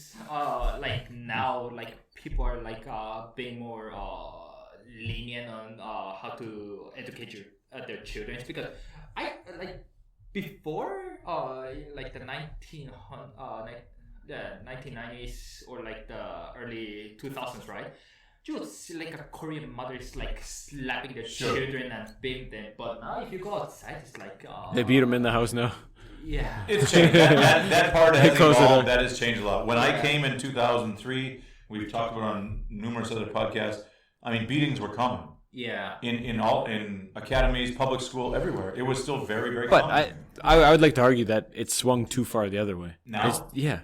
like now, like people are like being more lenient on how to educate their children because I like before like the 1990s or like the early 2000s, right? You would see like a Korean mother is like slapping their Sure. children and beating them, but now if you go outside, it's like They beat them in the house now. yeah. It's changed. That part has It goes evolved. around. That has changed a lot. When I came in 2003, we've talked about it on numerous other podcasts. I mean, beatings were common Yeah. in academies, public school, everywhere. It was still very, very But common. I would like to argue that it swung too far the other way. Now? Yeah.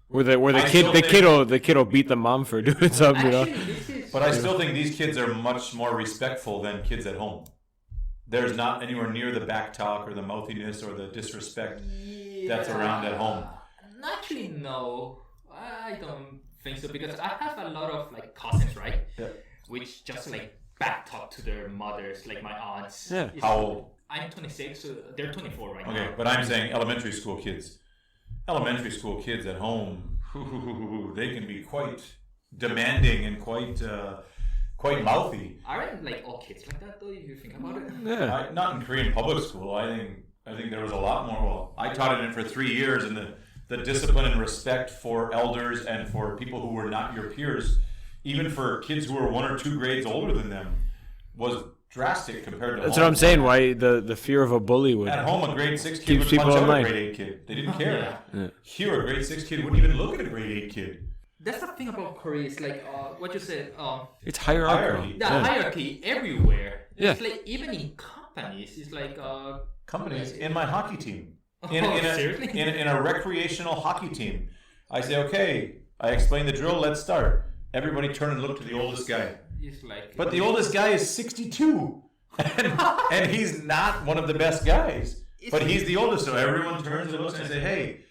Where the I kid still the think- kid will beat the mom for doing something, you know. Actually, this is. But I still think these kids are much more respectful than kids at home. There's not anywhere near the back talk or the mouthiness or the disrespect that's around at home. Actually, no. I don't think so because I have a lot of like cousins, right? Yeah. Which just like back talk to their mothers, like my aunts. Yeah. It's- How old? I'm 26, so they're 24 right Okay, now. but I'm saying elementary school kids. Elementary school kids at home, they can be quite demanding and quite mouthy. Aren't like all kids like that though? If you think about it. Yeah. Not in Korean public school. I think there was a lot more. Well, I taught it in for 3 years, and the discipline and respect for elders and for people who were not your peers, even for kids who were 1 or 2 grades older than them, was drastic compared to That's home. what I'm saying. Why the fear of a bully would. At home, a grade 6 kid Keeps would people punch in out a line. grade 8 kid. They didn't care. Yeah. Here, a grade 6 kid wouldn't even look at a grade 8 kid. that's the thing about Korea. It's like what you said. It's hierarchical. Hierarchy. The hierarchy everywhere. Yeah. It's like even in companies, it's like Companies in my hockey team. Seriously? In a recreational hockey team. I say, okay, I explain the drill, let's start. Everybody turn and look to the oldest guy. It's like. But the oldest guy is 62. and he's not one of the best guys. But he's the oldest, so everyone turns and looks and say, hey,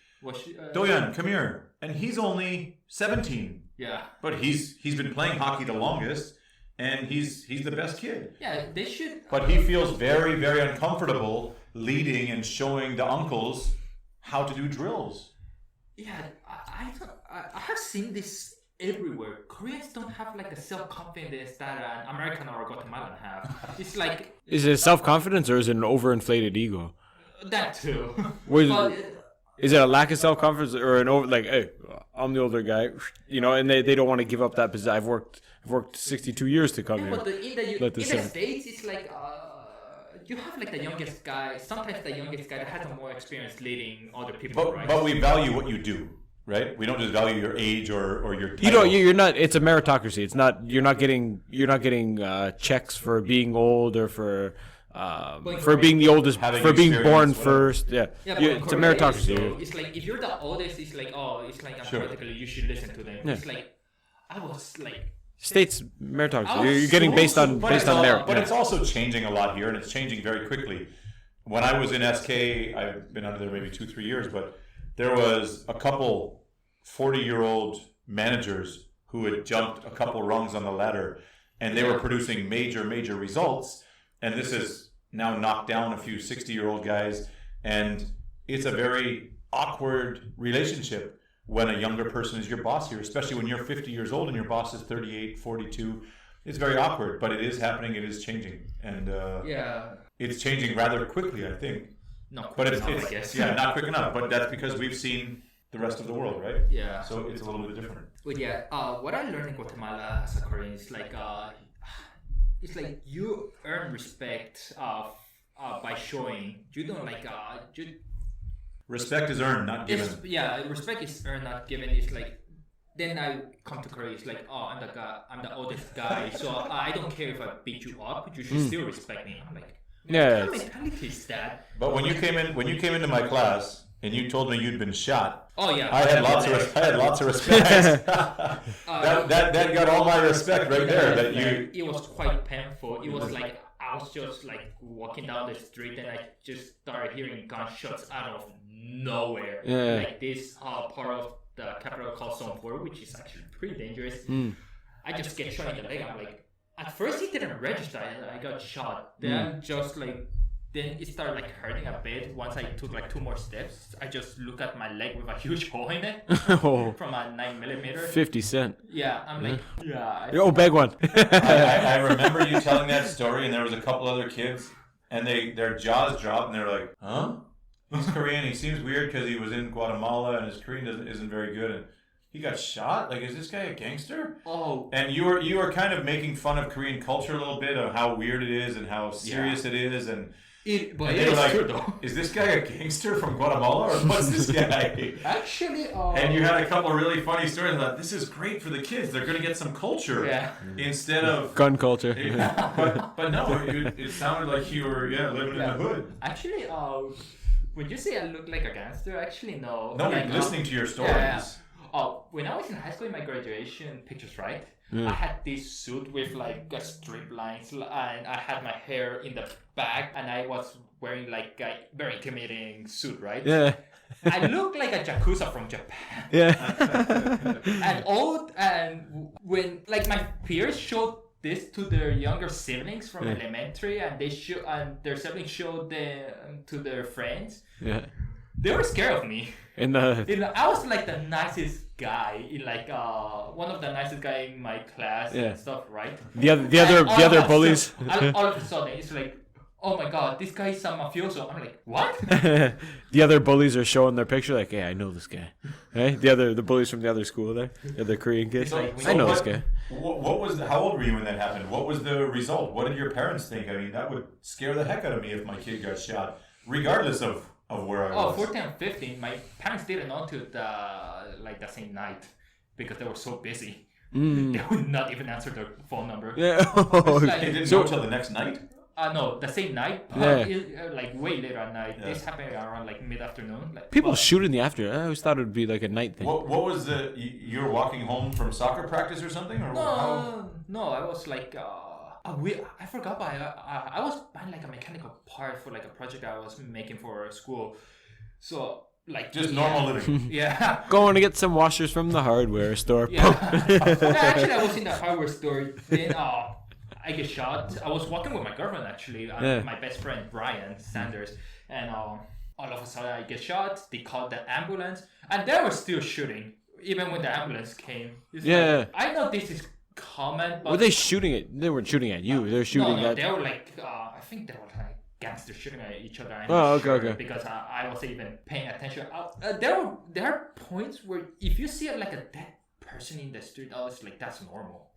Doyan, come here. And he's only 17. Yeah. But he's been playing hockey the longest, and he's the best kid. Yeah, they should. But he feels very, very uncomfortable leading and showing the uncles how to do drills. Yeah, I have seen this everywhere. Koreans don't have like the self-confidence that an American or Guatemalan have. It's like Is it self-confidence or is it an overinflated ego? that too. Is it a lack of self-confidence or an over like, hey, I'm the older guy, you know, and they don't want to give up that position. I've worked 62 years to come Yeah, here. but in Let the this in. States, it's like you have like the youngest guy. Sometimes the youngest guy that has more experience leading other people, right? But we value what you do, right? We don't just value your age or your title. You know, you're not. It's a meritocracy. It's not. You're not getting checks for being old or for being the oldest, Having for being born experience, whatever. first. Yeah, Yeah, but it's a Korea meritocracy. So it's like if you're the oldest, it's like it's like automatically you should listen to them. Yeah. It's like I was like States meritocracy. I was You're getting based on But merit. But Yeah. it's also changing a lot here, and it's changing very quickly. When I was in SK, I've been under there maybe 2-3 years, but there was a couple 40-year-old managers who had jumped a couple rungs on the ladder, and they were producing major results. And this has now knocked down a few 60-year-old guys, and it's a very awkward relationship when a younger person is your boss here, especially when you're 50 years old and your boss is 38, 42. It's very awkward, but it is happening, it is changing. And yeah, it's changing rather quickly, I think. not But quick it's enough, I guess. yeah, not quick enough, but that's because we've seen the rest of the world, right? Yeah. So it's a little bit different. But yeah, what I learned in Guatemala as a Korean is like it's like you earn respect by showing. You don't like Respect is earned, not given. Respect is earned, not given. It's like then I come to Korea. It's like I'm the oldest guy, so I don't care if I beat you up. You should still respect me. I'm like, Yeah, what mentality is that? But when you came into my class and you told me you'd been shot, Oh yeah, I had lots of respect. that got all my respect right there. That you. It was quite painful. It was like I was just like walking down the street and I just started hearing gunshots out of nowhere. Yeah. Like this part of the capital called Zone 4, which is actually pretty dangerous. I just get shot in the leg. I'm like, at first it didn't register. I got shot. Then just like. Then it started like hurting a bit. Once I took like 2 more steps, I just look at my leg with a huge hole in it Oh, from a 9mm. 50 cent. Yeah, I'm like, Oh, beg one. I remember you telling that story, and there was a couple other kids, and their jaws dropped, and they're like, "Huh? He's Korean. He seems weird because he was in Guatemala, and his Korean isn't very good." And he got shot. Like, is this guy a gangster? Oh. And you were kind of making fun of Korean culture a little bit, of how weird it is and how serious it is, and. But And it they were is like, true though. is this guy a gangster from Guatemala or what's this guy? Actually, And you had a couple really funny stories. Like, this is great for the kids. They're going to get some culture Yeah. instead of. Gun culture. But no, it sounded like you were living in the hood. Actually, when you say I look like a gangster, actually no. No, Like, listening to your stories. When I was in high school in my graduation pictures, right? I had this suit with like strip lines, and I had my hair in the back, and I was wearing like a very intimidating suit, right? Yeah. I look like a yakuza from Japan. Yeah. and when like my peers showed this to their younger siblings from elementary, and their siblings showed them to their friends. Yeah. They were scared of me. I was like the nicest guy in like one of the nicest guy in my class and stuff, right? The other bullies. All of a sudden, it's like, oh my god, this guy is a mafioso. I'm like, what? The other bullies are showing their picture, like, hey, I know this guy. Right? The bullies from the other school there, the other Korean kids. I know this guy. How old were you when that happened? What was the result? What did your parents think? I mean, that would scare the heck out of me if my kid got shot, regardless of where I was. 14 and 15. My parents didn't know until the same night. because they were so busy. Mm. They would not even answer their phone number. Yeah. like- They didn't So- go till the next night. No, the same night. Yeah. Like way later at night. Yeah. This happened around like mid-afternoon. Like, People well, shoot in the afternoon. I always thought it would be like a night thing. What was the? You were walking home from soccer practice or something, or how? No, I was like, I forgot, but I was buying like a mechanical part for like a project I was making for school. So like Just normal living. Yeah. Going to get some washers from the hardware store. Yeah. Actually, I was in the hardware store. Then I get shot. I was walking with my girlfriend actually, Yeah. my best friend Brian Sanders, and all of a sudden I get shot. They called the ambulance, and they were still shooting even when the ambulance came. It's Yeah. like, I know this is common, but Were they shooting it? They weren't shooting at you. They're shooting no, at. they were like I think they were like gangsters shooting at each other. I'm Oh, not okay, sure okay. Because I wasn't even paying attention. There are points where if you see like a dead person in the street, I was like, that's normal.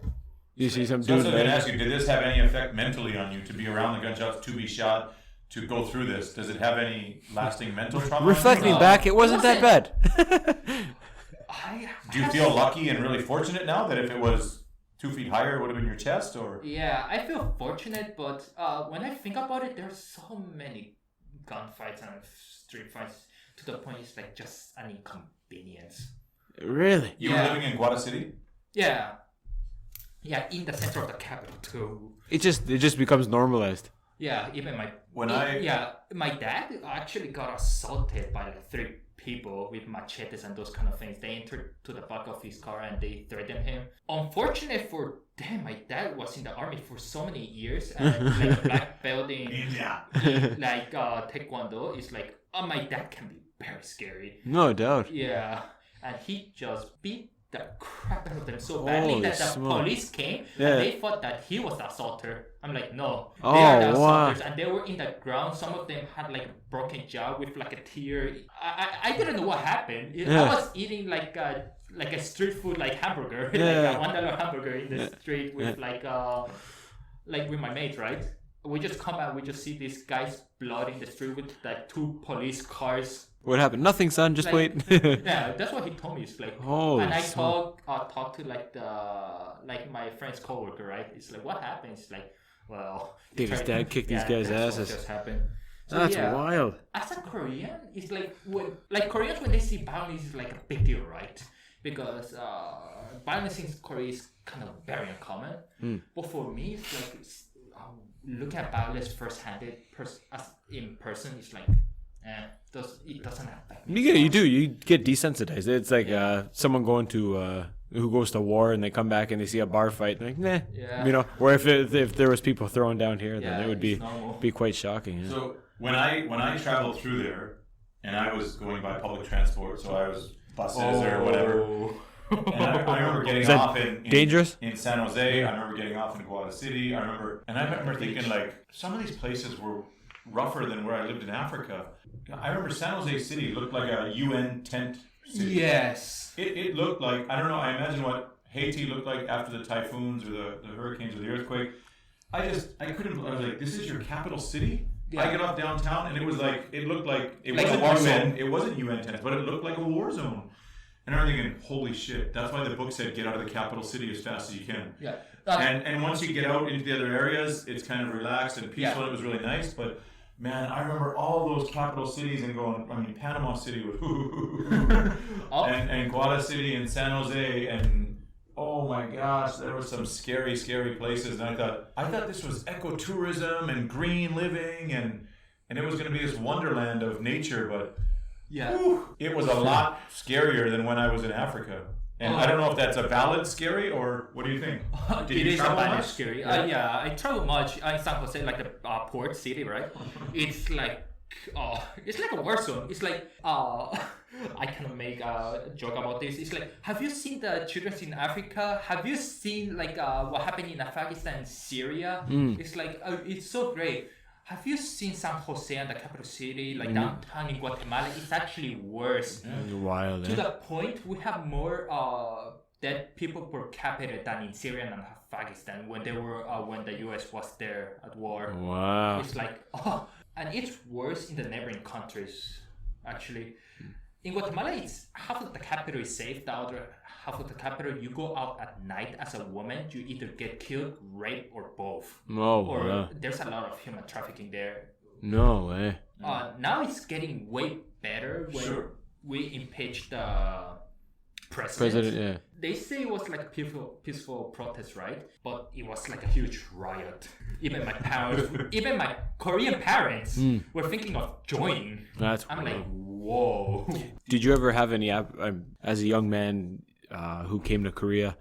You see some So dude. that's what I'm gonna like- ask you. Did this have any effect mentally on you to be around the gunshots, to be shot, to go through this? Does it have any lasting mental trauma? Reflecting No, back, it wasn't that bad. Do you feel lucky and really fortunate now that if it was 2 feet higher, it would have been your chest, or? Yeah, I feel fortunate, but when I think about it, there's so many gunfights and street fights to the point it's like just an inconvenience. Really? You were Yeah. living in Guata City? Yeah. Yeah, in the center of the capital too. It just becomes normalized. Yeah, even my my dad actually got assaulted by like 3 people with machetes and those kind of things. They entered to the back of his car and they threatened him. Unfortunate for them, my dad was in the army for so many years and like a black belt in like taekwondo. It's like my dad can be very scary. No doubt. Yeah, and he just beat the crap out of them so badly Holy that the smoke. police came Yeah. and they thought that he was the assaulter. I'm like, no, they Oh, are the wow. assaulters, and they were in the ground. Some of them had like a broken jaw with like a tear. I didn't know what happened. Yeah. I was eating like a street food like hamburger, Yeah. like a $1 hamburger in the street with like with my mate, right? We just come out, we just see this guy's blood in the street with like 2 police cars. What happened? Nothing, son. Just Like, wait. Yeah, that's what he told me. It's like, Holy and I smoke. talked to like my friend's coworker, right? It's like, what happened? It's like, well, Dude, his dad kicked these guys' that's what asses. just happened. So, That's yeah, wild. as a Korean, it's like Koreans when they see violence is like a big deal, right? Because violence in Korea is kind of very uncommon. But for me, it's like looking at violence firsthand, in person, it's like, it doesn't affect me. You get desensitized. It's like someone going to who goes to war and they come back and they see a bar fight. And like, nah. Yeah. Or if there was people throwing down here, then Yeah, it would it's normal. be quite shocking. Yeah. So when I traveled through there, and I was going by public transport, so I was buses or whatever. And I remember getting Is that off in dangerous? in San Jose. I remember getting off in Guata City. I remember thinking like some of these places were rougher than where I lived in Africa. I remember San Jose City looked like a UN tent city. Yes. It looked like, I don't know, I imagine what Haiti looked like after the typhoons or the hurricanes or the earthquake. I was like, this is your capital city? Yeah. I get off downtown and it looked like it Like a war zone. It wasn't UN tents, but it looked like a war zone. And I'm thinking, holy shit, that's why the book said get out of the capital city as fast as you can. Yeah. And once you get out into the other areas, it's kind of relaxed and peaceful. Yeah. It was really nice, but man, I remember all those capital cities and going, Panama City was and Guata City and San Jose and oh my gosh, there were some scary, scary places. And I thought this was ecotourism and green living and it was going to be this wonderland of nature, but it was a lot scarier than when I was in Africa. And I don't know if that's a valid scary or what do you think? Did It you is a travel bad much? scary. Yeah. Yeah, I travel much. In San Jose, like the port city, right? It's like a war zone. It's like I kind of make a joke about this. It's like, have you seen the children in Africa? Have you seen like what happened in Afghanistan and Syria? It's like it's so great. Have you seen San Jose and the capital city, like downtown in Guatemala? It's actually worse. Wild. To the point we have more dead people per capita than in Syria and Afghanistan when the US was there at war. Wow. It's like and it's worse in the neighboring countries actually. In Guatemala, it's half of the capital is safe, the other half of the capital, you go out at night as a woman, you either get killed, raped, or both. Or there's a lot of human trafficking there. No way. Now it's getting way better when we impeached the president. Yeah. They say it was like a peaceful protest, right? But it was like a huge riot. Even my parents, even my Korean parents were thinking of joining. I'm like, whoa. Did you ever have any, as a young man who came to Korea,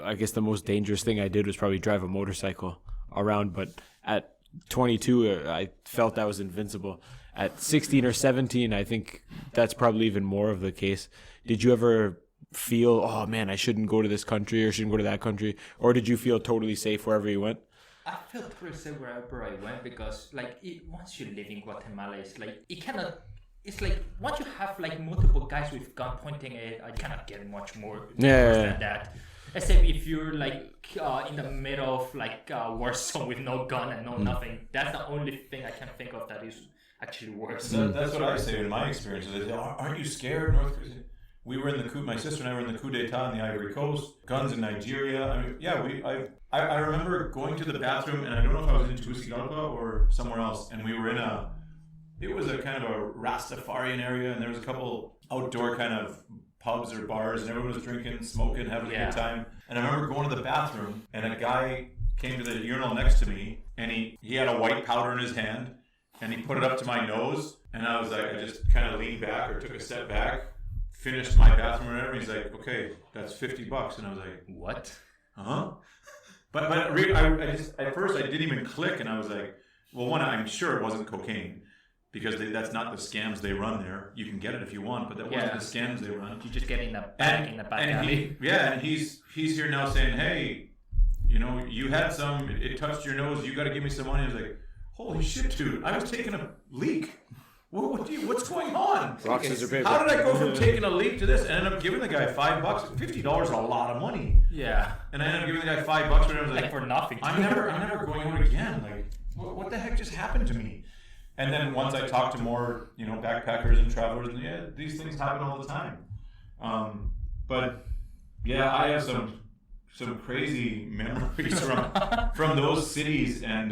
I guess the most dangerous thing I did was probably drive a motorcycle around, but at 22, I felt I was invincible. At 16 or 17, I think that's probably even more of the case. Did you ever feel, oh man, I shouldn't go to this country or shouldn't go to that country? Or did you feel totally safe wherever you went? I felt pretty safe wherever I went because like once you live in Guatemala, it's like it's like once you have like multiple guys with gun pointing at, I cannot get much more than that. Except if you're like in the middle of like war zone with no gun and no nothing. That's the only thing I can think of that is actually worse. That's what I say in my experience. They say, aren't you scared, North Korea? We were in the coup. My sister and I were in the coup d'état in the Ivory Coast. Guns in Nigeria. I mean, yeah. I remember going to the bathroom, and I don't know if I was in Tegucigalpa or somewhere else, and we were in it was a kind of a Rastafarian area, and there was a couple outdoor kind of pubs or bars, and everyone was drinking, smoking, having a good time. And I remember going to the bathroom, and a guy came to the urinal next to me, and he had a white powder in his hand, and he put it up to my nose, and I was like, I just kind of leaned back or took a step back, finished my bathroom or whatever. He's like, okay, that's $50, and I was like, what? Huh? But I just at first I didn't even click, and I was like, well, one, I'm sure it wasn't cocaine. Because that's not the scams they run there. You can get it if you want, but that wasn't the scams they run. You just get in the back alley. And he's here now saying, hey, you know, you had some, it touched your nose, you got to give me some money. I was like, holy shit, dude, I was taking a leak. What's going on? Rock, scissors, paper. How did I go from taking a leak to this and end up giving the guy $5? $50 is a lot of money. Yeah. And I ended up giving the guy $5, and I was like for nothing. I'm never going out again. Like, what the heck just happened to me? And then once I talked to more, you know, backpackers and travelers, and yeah, these things happen all the time. But yeah, I have some crazy memories from those cities and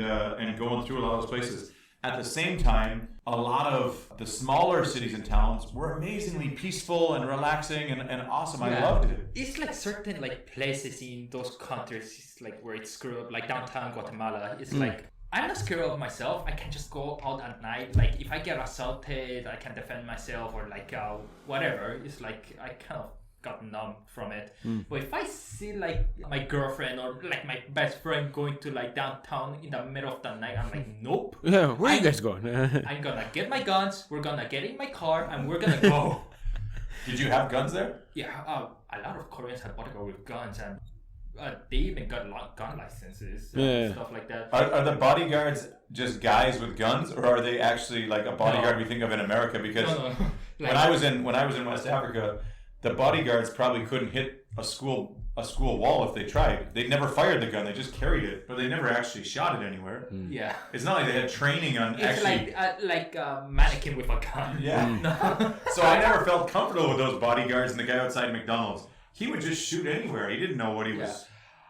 going through a lot of those places. At the same time, a lot of the smaller cities and towns were amazingly peaceful and relaxing and awesome. I loved it. It's like certain like places in those countries, it's like where it's screwed up, like downtown Guatemala. It's like, I'm not scared of myself. I can just go out at night. Like if I get assaulted, I can defend myself or like whatever. It's like I kind of got numb from it. But if I see like my girlfriend or like my best friend going to like downtown in the middle of the night, I'm like, nope. Yeah, where are you guys going? I'm gonna get my guns. We're gonna get in my car and we're gonna go. Did you have guns there? Yeah, a lot of Koreans have bodyguards with guns and. They even got gun licenses and stuff like that. Are the bodyguards just guys with guns, or are they actually like a bodyguard we think of in America? Because Like, when I was in West Africa, the bodyguards probably couldn't hit a school wall if they tried. They never fired the gun; they just carried it, but they never actually shot it anywhere. Yeah, it's not like they had training on. It's like a mannequin with a gun. Yeah. So I never felt comfortable with those bodyguards and the guy outside McDonald's. He would just shoot anywhere. He didn't know what he was.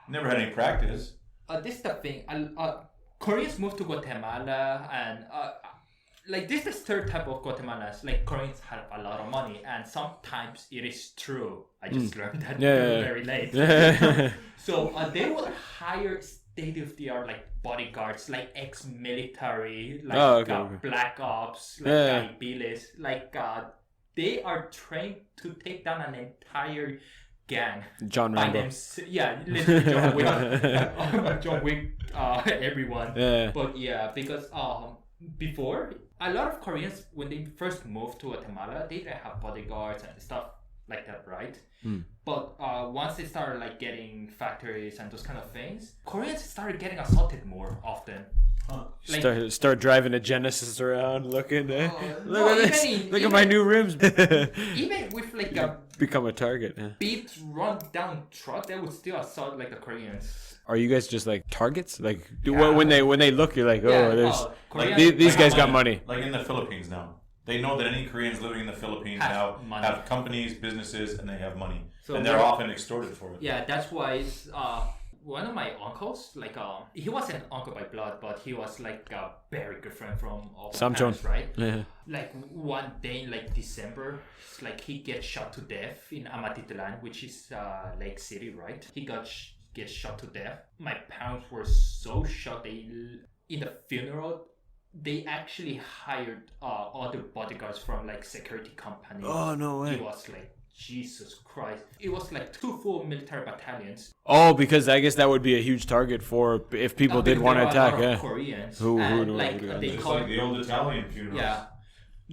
Never had any practice. This is the thing. Koreans moved to Guatemala, and like this is the third type of Guatemalans. Like Koreans have a lot of money, and sometimes it is true. I just learned that very late. So they would hire state-of-the-art like bodyguards, like ex-military, like black ops, like Ibilis, like they are trained to take down an entire gang. John Rambo. Literally John Wick. John Wick, everyone. Yeah. But yeah, because before, a lot of Koreans, when they first moved to Guatemala, they didn't have bodyguards and stuff like that, right? But once they started like getting factories and those kind of things, Koreans started getting assaulted more often. Like, start driving a Genesis around, looking. Look at this! Look at my new rims. Even with like a become a target. beat run down truck, they would still assault like the Koreans. Are you guys just like targets? Like when they look, you're like, these guys got money. Like in the Philippines now. They know that any Koreans living in the Philippines now money. have companies, businesses, and they have money. So and they're often extorted for it. Yeah, that's why it's, one of my uncles, like he wasn't uncle by blood, but he was like a very good friend from all my parents, right? Yeah. Like one day in like December, it's like he gets shot to death in Amatitlán, which is Lake City, right? He gets shot to death. My parents were so shocked. In the funeral, they actually hired other bodyguards from like security companies. Oh, no way. It was like, Jesus Christ. It was like 2 full military battalions. Oh, because I guess that would be a huge target for if people did want to attack. Yeah. Koreans. Who like they It's called like the old Italian funerals. yeah.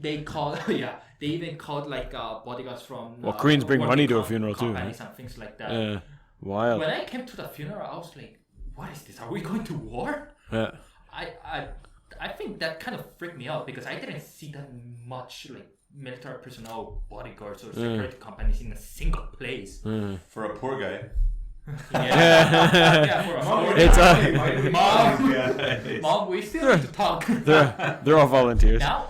They called they even called like bodyguards from Well, Koreans bring money to a working funeral too. companies and things like that. Yeah. Wild. When I came to the funeral, I was like, what is this? Are we going to war? Yeah. I think that kind of freaked me out because I didn't see that much like military personnel, bodyguards, or security companies in a single place. For a poor guy. Yeah, for a mom. It's Mom, we still need to talk. they're all volunteers. Now,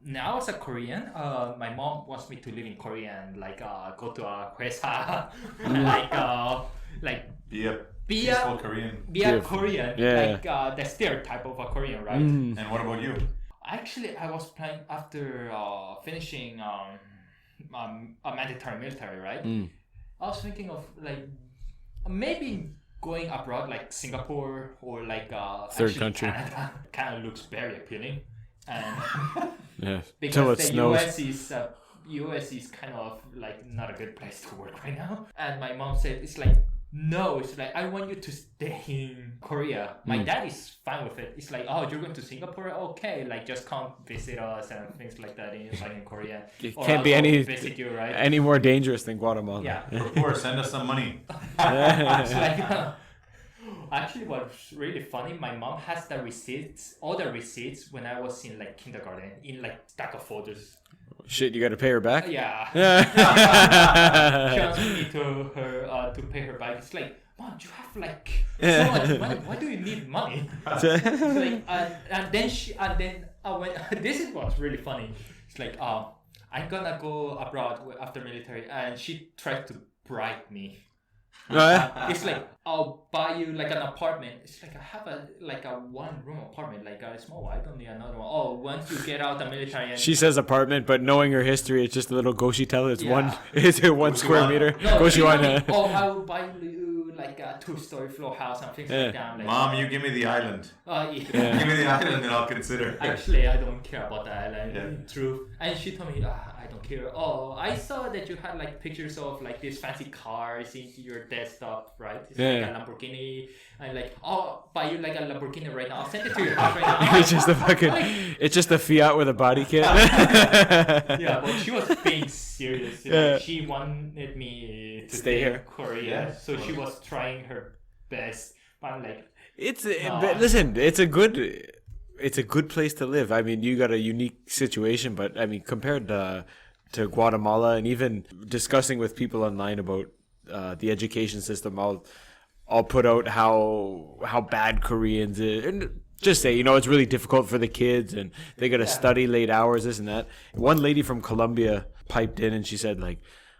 now as a Korean, my mom wants me to live in Korea and like go to a 회사, like Be a Be peaceful a- Korean. be a Korean, Yeah. like the stereotype of a Korean, right? Mm. And what about you? Actually, I was planning after finishing a mandatory military, right? Mm. I was thinking of like maybe going abroad, like Singapore or like Third actually country. Canada. Kind of looks very appealing, and Yeah. because Till it the snows. US is kind of like not a good place to work right now. And my mom said it's like, no, it's like I want you to stay in Korea. My dad is fine with it. It's like, oh, you're going to Singapore? Okay, like just come visit us and things like that in Korea. It Or can't I'll be go any visit you, right? any more dangerous than Guatemala. Yeah. We're poor, send us some money. It's like, actually, what's really funny, my mom has the receipts, all the receipts when I was in like kindergarten, in like stack of folders. Shit, you got to pay her back. Yeah. She asked me to pay her back. It's like, Mom, you have like so much money. Why do you need money? It's like, and then when this is what's really funny. It's like, I'm gonna go abroad after military, and she tried to bribe me. It's like, I'll buy you like an apartment. It's like I have a 1-room apartment, like a small one. I don't need another one. Oh, once you get out the military, and She says apartment, but knowing her history, it's just a little goshi tell. It's Yeah. it's 1 square meter. no, she told me, Goshiwana. oh, I will buy you like a 2-story floor house and things like that. I'm like, Mom, you give me the island. yeah. Give me the island and I'll consider. Actually, I don't care about the island. Yeah. True. And she told me, I don't care. Oh, I saw that you had like pictures of like these fancy cars in your desktop, right? It's like Yeah. a Lamborghini. And like, oh, buy you like a Lamborghini right now. I'll send it to your house right now. It's just a fucking. It's just a Fiat with a body kit. Yeah, but she was being serious. Like, Yeah. she wanted me to Stay stay here. in Korea, Yeah. so she was trying her best. But I'm like, But listen, it's a good place to live. I mean, you got a unique situation, but I mean, compared to Guatemala, and even discussing with people online about the education system, I'll put out how bad Koreans is, and just say, it's really difficult for the kids, and they got to study late hours, this and that. One lady from Colombia piped in, and she said like,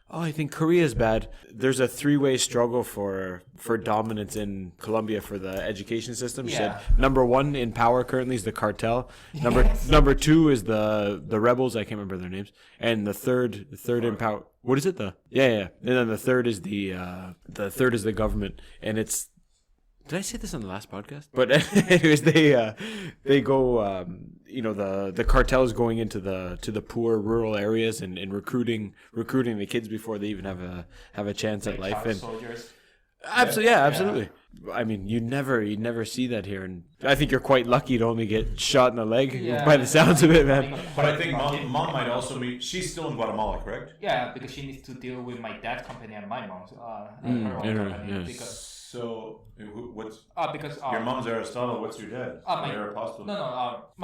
oh, I think Korea's bad. There's a 3-way struggle for dominance in Colombia for the education system. She said number 1 in power currently is the cartel. Number 2 is the rebels. I can't remember their names. And the third in power. What is it? And then the third is the government. And it's. Did I say this on the last podcast? But anyways, they go. The cartel is going into the poor rural areas and recruiting the kids before they even have a chance at life. child And soldiers. absolutely. I mean, you never see that here, and I think you're quite lucky to only get shot in the leg by the sounds of it, man. But I think mom might also be. She's still in Guatemala, correct? Yeah, because she needs to deal with my dad's company and my mom's her own company. yes. Because So what's because your mom's Aristotle? What's your dad? my- Apostle. no,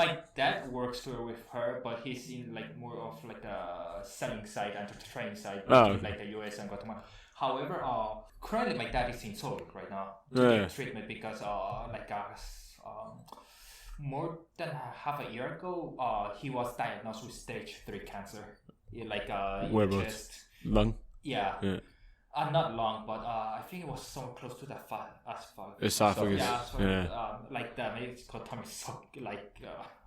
my dad works with her, but he's in like more of like the selling side and the training side, between like the US and Guatemala. However, currently my dad is in Seoul right now to get treatment because more than half a year ago, he was diagnosed with stage 3 cancer. Like in the Whereabouts? chest. Lung? Yeah. Yeah. Not long, but I think it was somewhere close to the Esophagus. Yeah, so, Yeah. like the maybe it's called tummy suck. Like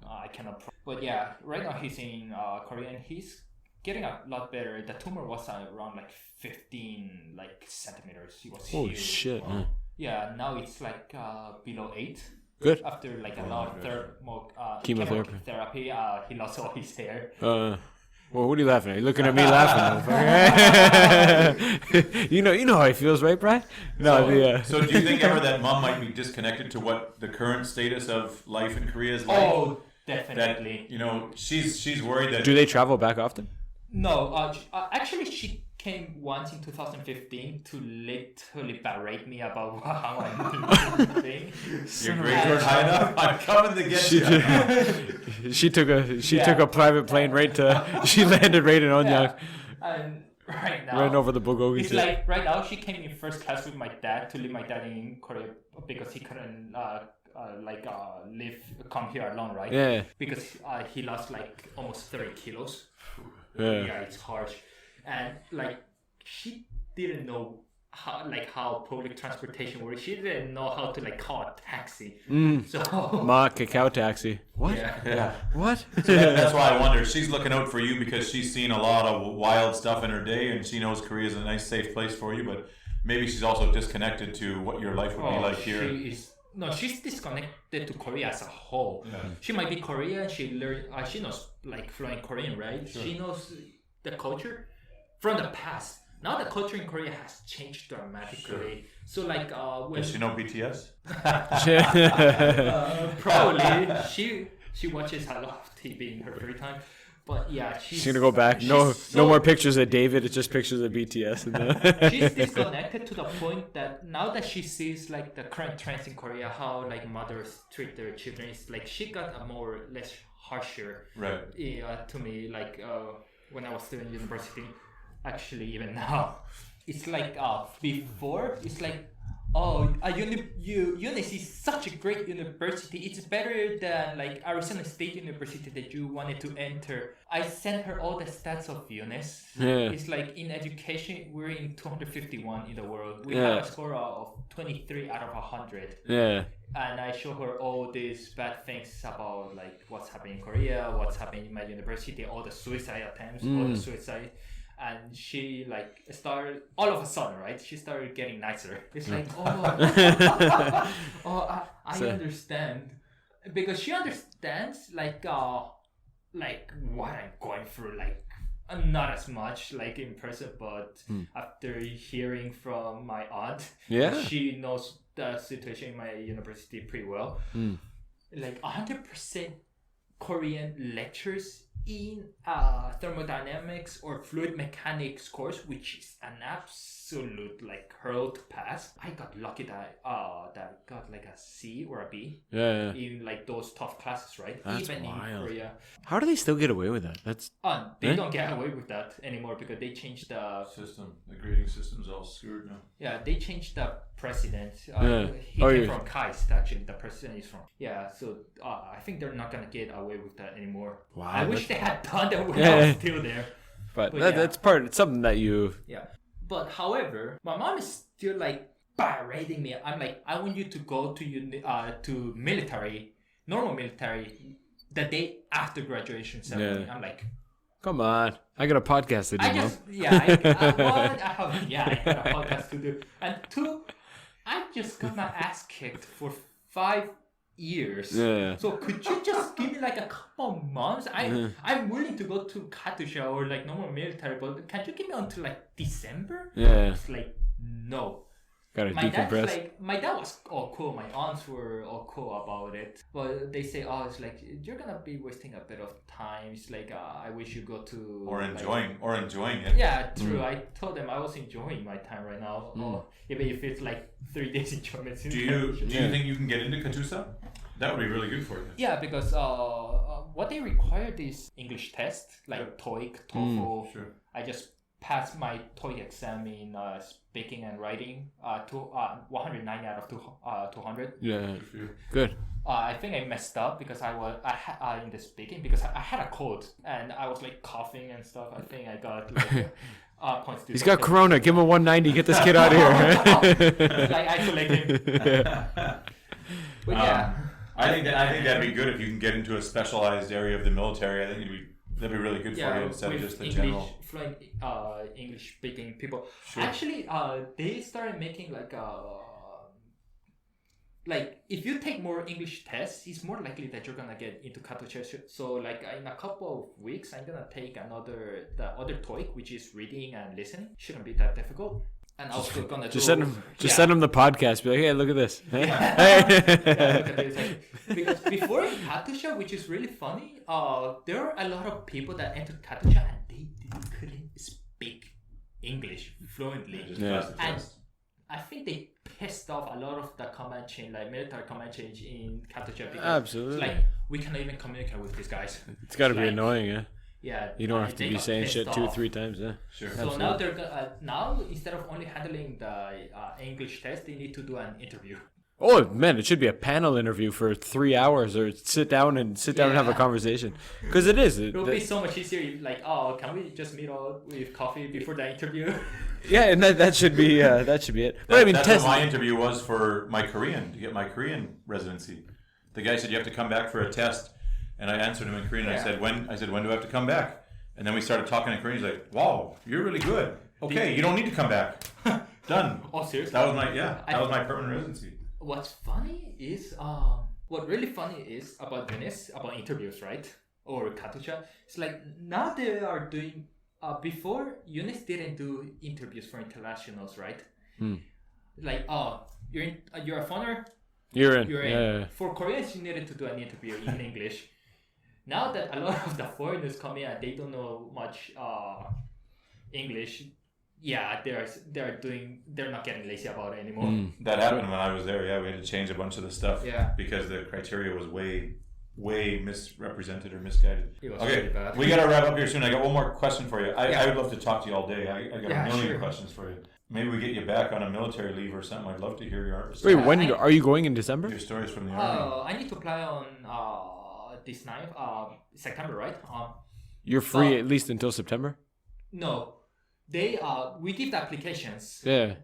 I cannot. But yeah, right now he's in Korea and he's getting a lot better. The tumor was around like 15 centimeters. It was Holy huge. shit. Wow. Yeah, now it's like below 8. Good. After like a lot of Chemotherapy. chemotherapy, he lost all his hair. Well, what are you laughing at? You're looking at me laughing. you know how he feels, right, Brad? No, So do you think ever that mom might be disconnected to what the current status of life in Korea is like? Oh, definitely. That, she's worried that... Do they travel back often? No, actually she came once in 2015 to literally berate me about how I'm doing things. Your grades weren't high enough? I'm coming to get you. She took a private plane she landed right in Onyang. And right now, Right over the Bulgogi. it's like right now she came in first class with my dad to leave my dad in Korea because he couldn't come here alone, right? Yeah. Because he lost like almost 30 kilos. Yeah. It's harsh. And like she didn't know how public transportation works. She didn't know how to call a taxi. So Ma cacao taxi. What? yeah. What? So that's why I wonder. She's looking out for you because she's seen a lot of wild stuff in her day, and she knows Korea is a nice, safe place for you. But maybe she's also disconnected to what your life would be like here. She's disconnected to Korea as a whole. Yeah. She might be Korean. She knows fluent Korean, right? Sure. She knows the culture from the past. Now the culture in Korea has changed dramatically. Sure. So when Does she know BTS? probably she watches a lot of TV in her free time. But yeah, she's gonna go back. No more pictures of David. It's just pictures of BTS. She's disconnected to the point that now that she sees the current trends in Korea, how mothers treat their children, it's she got a more or less harsher. Right. To me, when I was still in university, actually even now, it's before it's UNIS is such a great university. It's better than Arizona State University that you wanted to enter. I sent her all the stats of UNIS. Yeah. It's in education, we're in 251 in the world. We have a score of 23 out of 100. Yeah. And I show her all these bad things about what's happening in Korea, what's happening in my university, all the suicide attempts, all the suicide. And she started all of a sudden, right? She started getting nicer. It's I understand, because she understands what I'm going through. Not as much in person, but after hearing from my aunt, she knows the situation in my university pretty well. 100% Korean lectures in thermodynamics or fluid mechanics course, which is an absolute hurdle to pass. I got lucky that that got a C or a B in those tough classes, right? That's even wild. in Korea. How do they still get away with that? That's They don't get away with that anymore because they changed the system. The grading system's all screwed now. Yeah, they changed the president. He came from KAIST, actually. The president is from. Yeah, so I think they're not going to get away with that anymore. Wow. I wish they had done that when I was still there. But that's it's something that you... Yeah. But however, my mom is still berating me. I'm I want you to go to military, normal military, the day after graduation ceremony. Yeah. I'm Come on. I got a podcast to do, I Mom. got a podcast to do. And 2, I just got my ass kicked for 5 years. Yeah. So could you just give me a couple of months? I'm willing to go to Katusha or normal military, but can't you give me until December? Yeah. It's no. Gotta My dad was decompress. my dad was all cool. My aunts were all cool about it. But they say, it's you're gonna be wasting a bit of time. It's I wish you go to or enjoying it. Yeah, true. I told them I was enjoying my time right now. Even if it's 3 days enjoyment. Do you think you can get into Katusa? That would be really good for you. Yeah, because what they required is English test, TOEIC, TOEFL. Sure. I just passed my TOEIC exam in speaking and writing, 190 out of 200. Yeah. Good. I think I messed up because in the speaking because I had a cold and I was like coughing and stuff. I think I got like points. He's got corona. Give him a 190. Get this kid out of here. Like isolate him. But yeah. I think that'd be good if you can get into a specialized area of the military. I think that'd be really good for you instead of just the general. Fluent English speaking people. Sure. Actually, they started making like if you take more English tests, it's more likely that you're gonna get into Katocha. So like in a couple of weeks, I'm gonna take the other TOEIC, which is reading and listening. Shouldn't be that difficult. And also gonna send him the podcast. Be like, hey, look at this. Hey. Yeah, look at this. Because before in Katusha, which is really funny, there are a lot of people that entered Katusha and they couldn't speak English fluently. Yeah. And I think they pissed off a lot of the command chain, like military command chain in Katusha. Absolutely. It's like we cannot even communicate with these guys. It's got to be like, annoying, yeah. Yeah, you don't have to be saying shit 2 or 3 times, yeah. Sure. So absolutely. now they're now instead of only handling the English test, they need to do an interview. Oh man, it should be a panel interview for 3 hours, or sit down and have a conversation. Because it is. It would be so much easier. If, like, oh, can we just meet out with coffee before the interview? Yeah, and that should be it. But I mean, that's what my interview was for my Korean, to get my Korean residency. The guy said you have to come back for a test. And I answered him in Korean. And I said, when do I have to come back? And then we started talking in Korean. He's like, wow, you're really good. Okay, you don't need to come back. Done. Oh, seriously? That was my permanent residency. What's funny is, what really funny is about Venice, about interviews, right? Or Katusha, it's like now they are doing, before UNIS didn't do interviews for internationals, right? Like, you're a foreigner? You're in. Yeah. For Koreans, you needed to do an interview in English. Now that a lot of the foreigners come in and they don't know much English, yeah, they're not getting lazy about it anymore. That happened when I was there. Yeah, we had to change a bunch of the stuff. Yeah. Because the criteria was way misrepresented or misguided. It was okay, really bad. We got to wrap up here soon. I got one more question for you. I would love to talk to you all day. I got a million questions for you. Maybe we get you back on a military leave or something. I'd love to hear your stories. Wait, when are you going in December? Your stories from the army. I need to apply on this 9th, September, right? You're free at least until September? No. We give the applications there,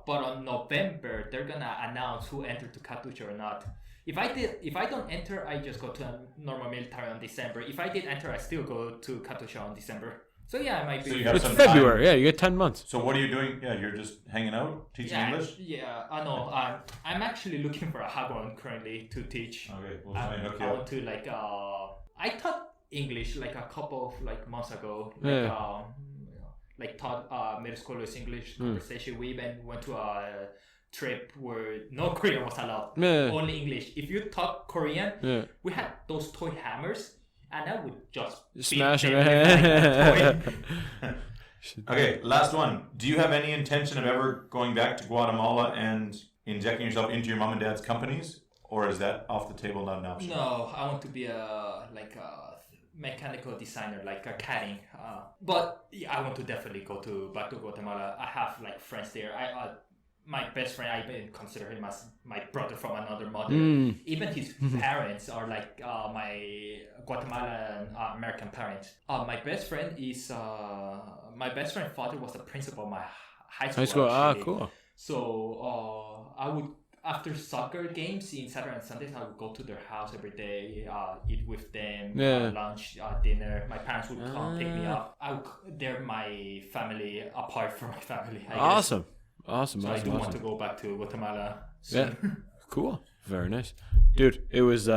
but on November they're gonna announce who entered to Katusha or not. If I don't enter, I just go to a normal military on December. If I did enter, I still go to Katusha on December. So yeah, I might be. So you have it's some February. time. Yeah, you get 10 months. So what are you doing? Yeah, you're just hanging out, teaching English. Yeah, I know. I'm actually looking for a hagwon currently to teach. Okay, well, I want to I taught English like a couple of months ago. Taught middle schoolers English conversation. We even went to a trip where no Korean was allowed. Only English. If you talk Korean, we had those toy hammers. And I would just smash it. Okay, last one. Do you have any intention of ever going back to Guatemala and injecting yourself into your mom and dad's companies? Or is that off the table, not an option? No, I want to be a mechanical designer, like a CADing. But yeah, I want to definitely go back to Guatemala. I have friends there. My best friend, I even consider him as my brother from another mother. Even his parents are my Guatemalan American parents. My best friend father was the principal of my high school. Actually. Cool. So I would, after soccer games in Saturday and Sundays, I would go to their house every day, eat with them, lunch, dinner. My parents would come pick me up. They're my family apart from my family. Awesome. So I do want to go back to Guatemala soon. Yeah, cool, very nice, dude. It was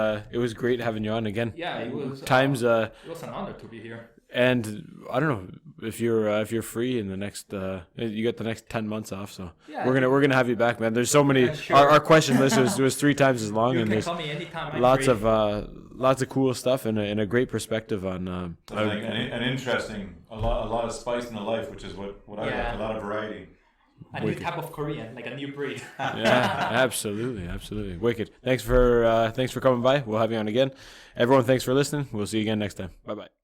great having you on again. Yeah, it was. It was an honor to be here. And I don't know if you're free in the next you get the next 10 months off, so we're gonna have you back, man. There's so many. Sure. Our question list was 3 times as long, you and can there's call me anytime. lots of cool stuff and a great perspective on. I think an interesting, a lot of spice in the life, which is what I like. A lot of variety. A new type of Korean, like a new breed. Yeah, absolutely. Wicked. Thanks for coming by. We'll have you on again. Everyone, thanks for listening. We'll see you again next time. Bye-bye.